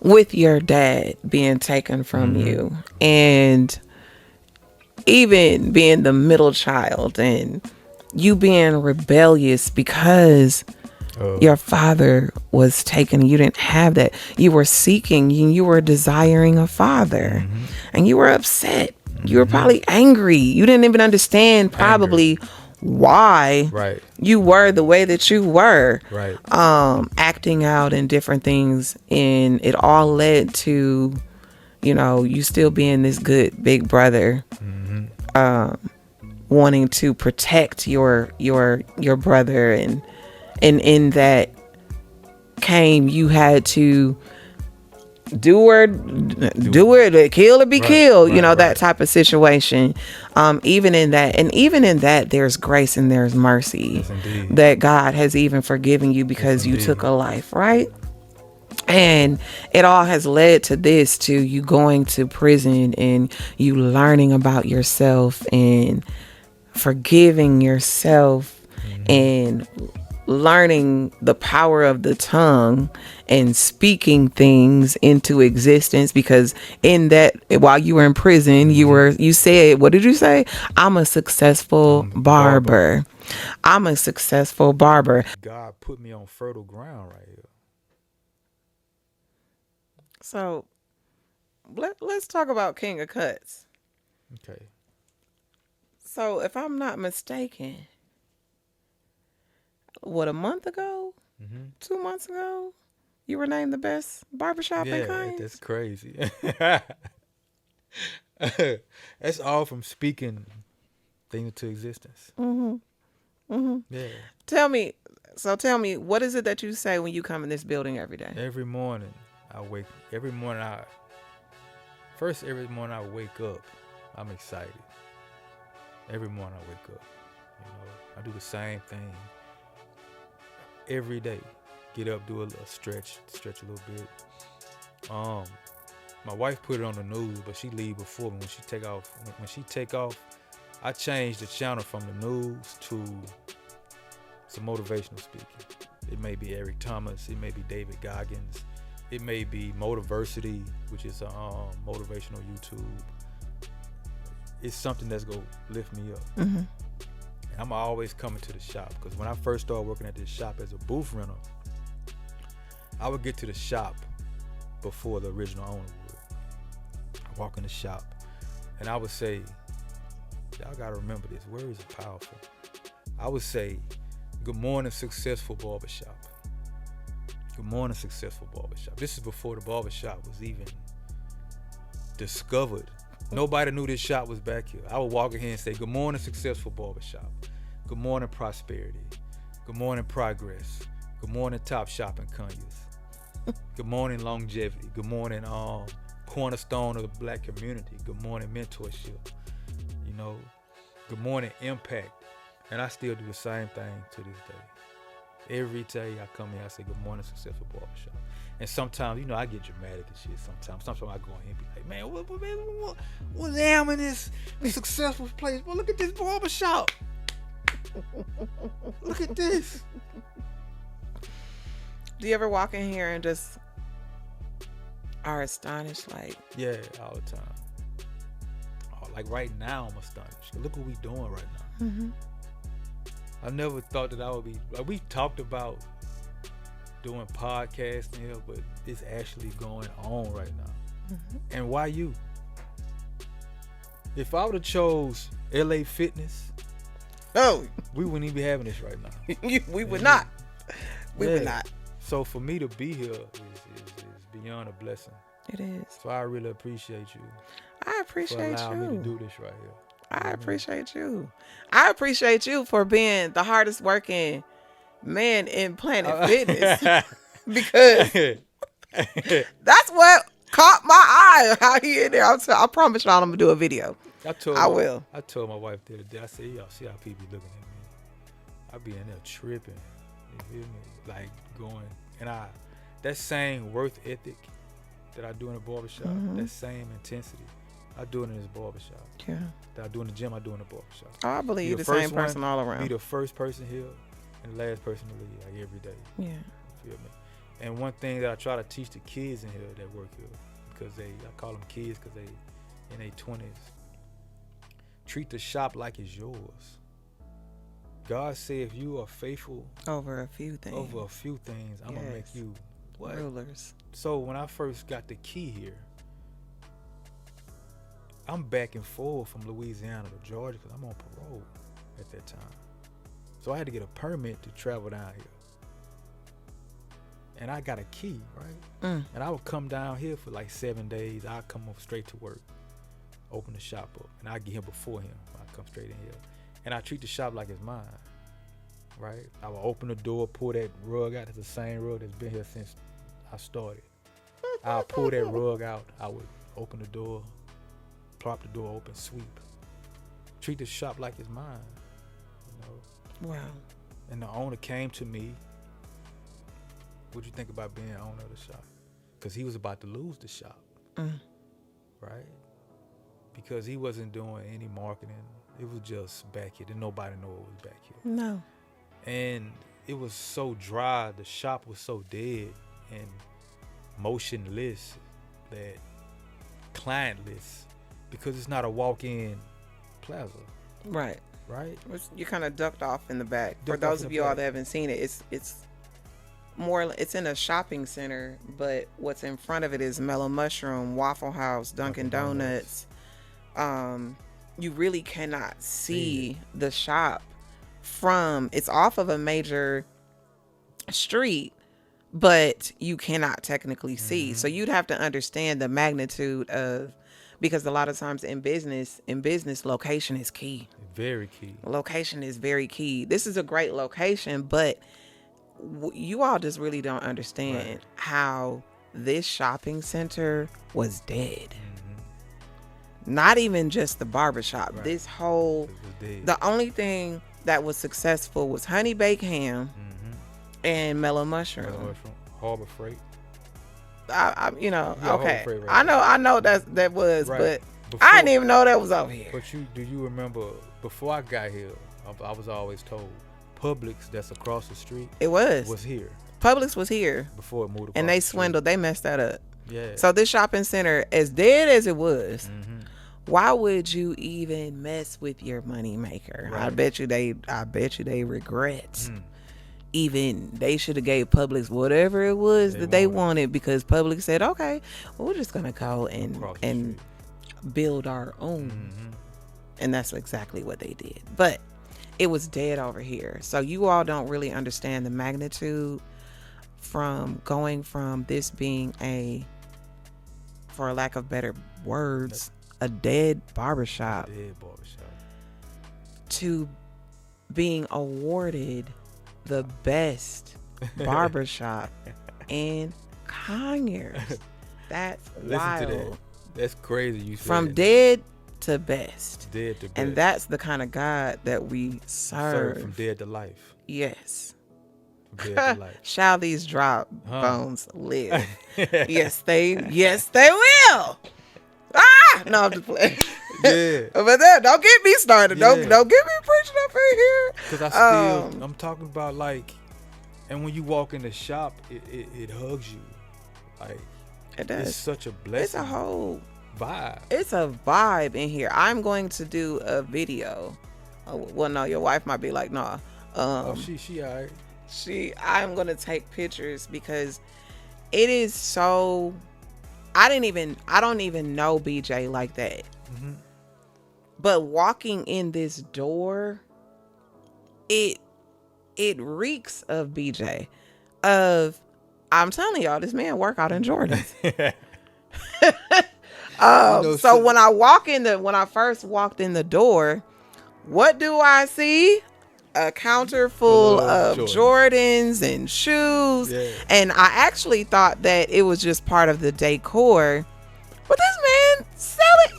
S1: with your dad being taken from you, and even being the middle child, and you being rebellious because your father was taken, you didn't have that. You were seeking, you were desiring a father, and you were upset. You were probably angry. You didn't even understand probably why you were the way that you were, acting out and different things, and it all led to, you know, you still being this good big brother, wanting to protect your brother, and in that came, you had to do it, kill or be killed, that type of situation. Even in that, there's grace and there's mercy,
S2: Yes, indeed.
S1: that God has even forgiven you because you took a life, right? And it all has led to this, to you going to prison and you learning about yourself and forgiving yourself, and learning the power of the tongue and speaking things into existence. Because in that, while you were in prison, you said, what did you say? I'm a successful barber. I'm a successful barber.
S2: God put me on fertile ground right here.
S1: So let's talk about King of Kutz.
S2: Okay.
S1: So if I'm not mistaken, what, a month ago, 2 months ago, you were named the best barbershop in Kines?
S2: That's crazy. That's all from speaking things into existence. Yeah.
S1: Tell me, what is it that you say when you come in this building every day?
S2: Every morning I wake up, I'm excited. Every morning I wake up. I do the same thing every day. Get up, do a little stretch a little bit. My wife put it on the news, but she leave before me. When she take off, I change the channel from the news to some motivational speaking. It may be Eric Thomas, it may be David Goggins, it may be Motiversity, which is a motivational YouTube. It's something that's gonna lift me up. And I'm always coming to the shop, because when I first started working at this shop as a booth renter, I would get to the shop before the original owner would. I walk in the shop and I would say, y'all gotta remember this, words are powerful. I would say, good morning, successful barbershop. Good morning, successful barbershop. This is before the barbershop was even discovered. Nobody knew this shop was back here. I would walk in here and say, good morning, successful barbershop. Good morning, prosperity. Good morning, progress. Good morning, top shop in Conyers. Good morning, longevity. Good morning, cornerstone of the black community. Good morning, mentorship. Good morning, impact. And I still do the same thing to this day. Every day I come here, I say, good morning, successful barbershop. And sometimes, I get dramatic and shit sometimes. Sometimes I go in and be like, man, what's am in this successful place? Well, look at this barbershop. Look at this.
S1: Do you ever walk in here and just are astonished? Like,
S2: yeah, all the time. Like right now, I'm astonished. Look what we doing right now. I never thought that I would be, like, we talked about doing podcasting here, but it's actually going on right now. And why you? If I would have chose LA Fitness, we wouldn't even be having this right now.
S1: We would not. We would not.
S2: So for me to be here is beyond a blessing.
S1: It is.
S2: So I really appreciate you.
S1: I appreciate
S2: for allowing
S1: you.
S2: me to do this right here.
S1: I appreciate you. I appreciate you for being the hardest working man in Planet Fitness. Because that's what caught my eye out here and there. I promise y'all I'm gonna do a video. I will.
S2: I told my wife the other day, I said, y'all see how people be looking at me. I be in there tripping. You feel me? Like going, and that same worth ethic that I do in the barbershop, that same intensity, I do it in this barbershop.
S1: Yeah.
S2: That I do in the gym, I do in the barbershop.
S1: Oh, I believe you're the same person all around.
S2: Be the first person here and the last person to leave, like every day.
S1: Yeah.
S2: You feel me? And one thing that I try to teach the kids in here that work here, because I call them kids because they in their 20s, treat the shop like it's yours. God said if you are faithful
S1: over a few things,
S2: I'm gonna make you what?
S1: Rulers.
S2: So when I first got the key here, I'm back and forth from Louisiana to Georgia because I'm on parole at that time. So I had to get a permit to travel down here. And I got a key, right? And I would come down here for like 7 days. I'd come up straight to work, open the shop up, and I'd get here before him. I'd come straight in here. And I treat the shop like it's mine, right? I would open the door, pull that rug out. It's the same rug that's been here since I started. I'll pull that rug out. I would open the door, plop the door open, sweep. Treat the shop like it's mine. You know.
S1: Wow.
S2: And the owner came to me. What'd you think about being owner of the shop? Because he was about to lose the shop. Right? Because he wasn't doing any marketing. It was just back here. Didn't nobody know it was back here.
S1: No.
S2: And it was so dry. The shop was so dead and motionless, that clientless, because it's not a walk-in plaza.
S1: Right.
S2: Right?
S1: You kind of ducked off in the back. For
S2: Ducked
S1: those
S2: off
S1: of
S2: in
S1: you
S2: the
S1: all
S2: back.
S1: that haven't seen it, it's more. It's in a shopping center, but what's in front of it is Mellow Mushroom, Waffle House, Dunkin' Donuts. You really cannot see the shop from. It's off of a major street, but you cannot technically see. So you'd have to understand the magnitude of, because a lot of times in business, location is key.
S2: Very key.
S1: Location is very key. This is a great location, but you all just really don't understand how this shopping center was dead. Not even just the barbershop.
S2: Right.
S1: This whole,
S2: It was dead.
S1: the only thing that was successful was honey baked ham and mellow mushroom.
S2: Mellow Mushroom, Harbor Freight.
S1: You know,
S2: Yeah,
S1: okay.
S2: Harbor Freight right
S1: I know that was,
S2: Right.
S1: but I didn't even know that was over here.
S2: But do you remember, before I got here, I was always told Publix, that's across the street,
S1: It was
S2: here
S1: Publix was here,
S2: before it moved across
S1: and they
S2: the street.
S1: swindled. They messed that up.
S2: Yeah.
S1: So this shopping center, as dead as it was, why would you even mess with your money maker?
S2: Right.
S1: I bet you they regret. Even they should have gave Publix whatever it was that they wanted, because Publix said, okay, well, we're just gonna go and build our own. And that's exactly what they did. But it was dead over here. So you all don't really understand the magnitude from going from this being a, for lack of better words, a dead barbershop, to being awarded the best barbershop in Conqueror. That's wild.
S2: To that. That's crazy. You said
S1: From
S2: that.
S1: dead to best.
S2: Dead to best.
S1: And that's the kind of God that we serve.
S2: From dead to life.
S1: Yes.
S2: From dead to life.
S1: Shall these drop bones live? Yes, they will. No, I'm just playing.
S2: Yeah.
S1: But don't get me started.
S2: Yeah.
S1: Don't get me preaching up in here.
S2: Because I'm talking about, like, and when you walk in the shop, it hugs you. Like,
S1: it does.
S2: It's such a blessing.
S1: It's a whole
S2: vibe.
S1: It's a vibe in here. I'm going to do a video. Well, no, your wife might be like, nah.
S2: She all right.
S1: I'm going to take pictures, because it is so, I don't even know BJ like that. But walking in this door, it reeks of BJ. I'm telling y'all, this man work out in Jordans. So when I first walked in the door, what do I see? A counter full of Jordans and shoes.
S2: Yeah.
S1: And I actually thought that it was just part of the decor. But this man selling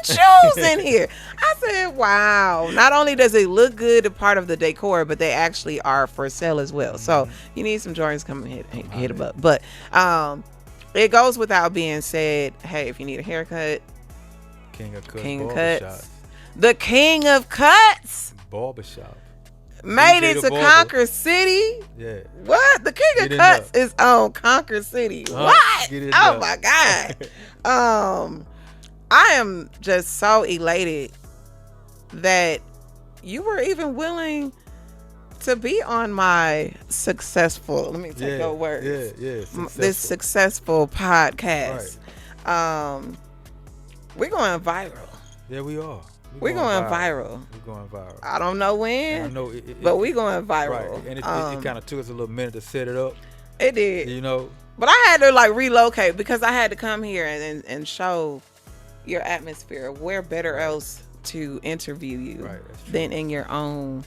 S1: shoes in here. I said, wow. Not only does it look good, a part of the decor, but they actually are for sale as well. So you need some Jordans, come and hit them up. But it goes without being said, hey, if you need a haircut,
S2: King of
S1: Kutz. The King of Kutz
S2: Barbershop.
S1: made it to Conqueror City.
S2: Yeah.
S1: What? The King of Kutz is on Conqueror City. What? Oh my God. I am just so elated that you were even willing to be on my successful, let me take your words. This successful podcast. Right. We're going viral.
S2: Yeah, we are.
S1: We're going viral.
S2: We're going viral.
S1: I don't know when.
S2: I know
S1: but we're going viral.
S2: Right. And it kind of took us a little minute to set it up.
S1: It did.
S2: You know.
S1: But I had to like relocate, because I had to come here and show your atmosphere. Where better else to interview you than in your own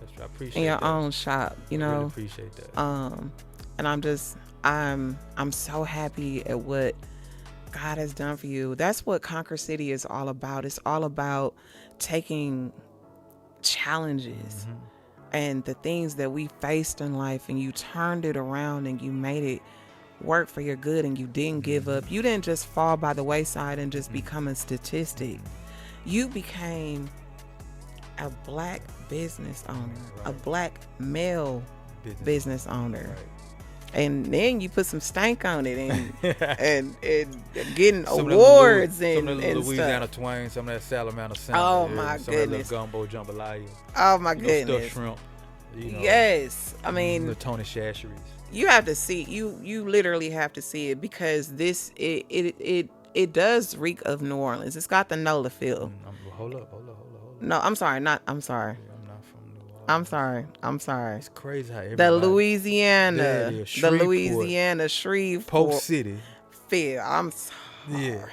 S1: own shop, you know.
S2: I really appreciate that.
S1: And I'm so happy at what God has done for you. That's what Conquer City is all about. It's all about taking challenges and the things that we faced in life, and you turned it around and you made it work for your good, and you didn't give up. You didn't just fall by the wayside and just become a statistic. You became a black business owner, a black male business owner.
S2: Right.
S1: And then you put some stank on it and getting
S2: Some
S1: awards
S2: some of the
S1: and
S2: Louisiana
S1: stuff.
S2: twang, some of that salamander salmon.
S1: Oh my
S2: some of
S1: goodness.
S2: that little gumbo jambalaya.
S1: Oh my
S2: Stuffed
S1: goodness.
S2: shrimp.
S1: Yes. I mean,
S2: the Tony Shasheries.
S1: you have to see, you literally have to see it, because it does reek of New Orleans. It's got the NOLA feel.
S2: Hold up.
S1: No, I'm sorry. I'm sorry.
S2: I'm not from New Orleans.
S1: I'm sorry.
S2: It's crazy how
S1: The
S2: everybody.
S1: Louisiana,
S2: There it is.
S1: the
S2: Shreveport.
S1: Louisiana Shreveport
S2: Polk City.
S1: feel. I'm sorry.
S2: Yeah.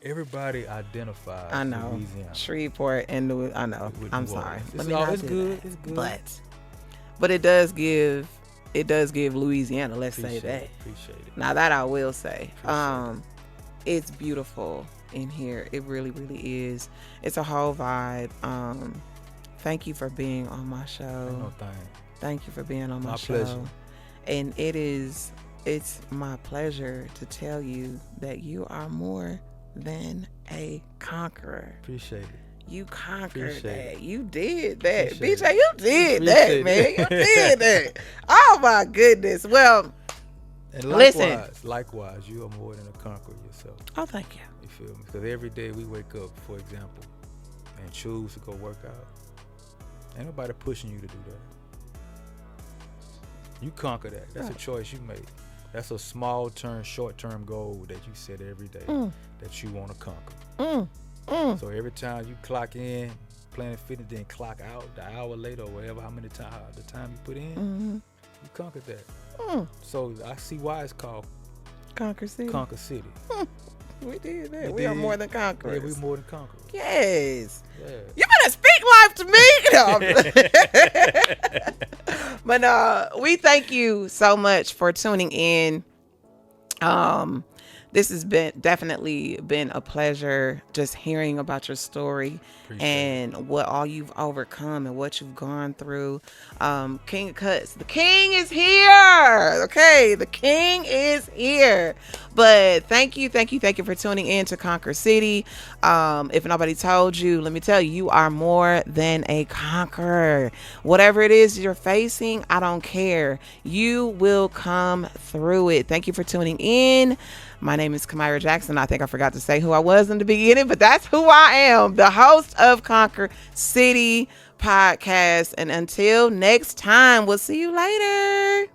S2: Everybody identifies
S1: I know.
S2: Louisiana.
S1: Shreveport and I know.
S2: with
S1: I'm
S2: New
S1: sorry.
S2: Orleans.
S1: Let
S2: It's
S1: me
S2: all-
S1: not
S2: it's
S1: do
S2: good.
S1: that.
S2: It's good.
S1: But it does give Louisiana, let's say that.
S2: Appreciate it.
S1: Now that I will say.
S2: Appreciate
S1: It's beautiful in here. It really, really is. It's a whole vibe. Thank you for being on my show.
S2: Ain't no thing.
S1: Thank you for being on my show.
S2: pleasure.
S1: And it's my pleasure to tell you that you are more than a conqueror.
S2: Appreciate it.
S1: You conquered
S2: Appreciate
S1: that. You did that.
S2: Appreciate
S1: BJ, you did
S2: Appreciate
S1: that, man.
S2: it.
S1: You did that. Oh my goodness. Well,
S2: And
S1: Listen.
S2: likewise, you are more than a conqueror yourself.
S1: oh, thank you.
S2: You feel me? Because every day we wake up, for example, and choose to go work out, ain't nobody pushing you to do that. You conquer that. That's a choice you make. That's a small-term, short-term goal that you set every day that you want to conquer. So every time you clock in, Planet Fitness, then clock out the hour later or whatever, how many time the time you put in, you conquered that. So I see why it's called
S1: Conquer City.
S2: Conquer City.
S1: We did that.
S2: You
S1: We are
S2: did.
S1: more than conquerors.
S2: Yeah, we more than conquerors.
S1: Yes.
S2: Yeah.
S1: You better speak life to me. No. But we thank you so much for tuning in. This has definitely been a pleasure, just hearing about your story.
S2: Appreciate
S1: and what all you've overcome and what you've gone through. King of Kutz, the king is here. Okay, the king is here. But thank you for tuning in to Conquer City. If nobody told you, let me tell you, you are more than a conqueror. Whatever it is you're facing, I don't care. You will come through it. Thank you for tuning in. My name is Kamira Jackson. I think I forgot to say who I was in the beginning, but that's who I am, the host of Conquer City Podcast. And until next time, we'll see you later.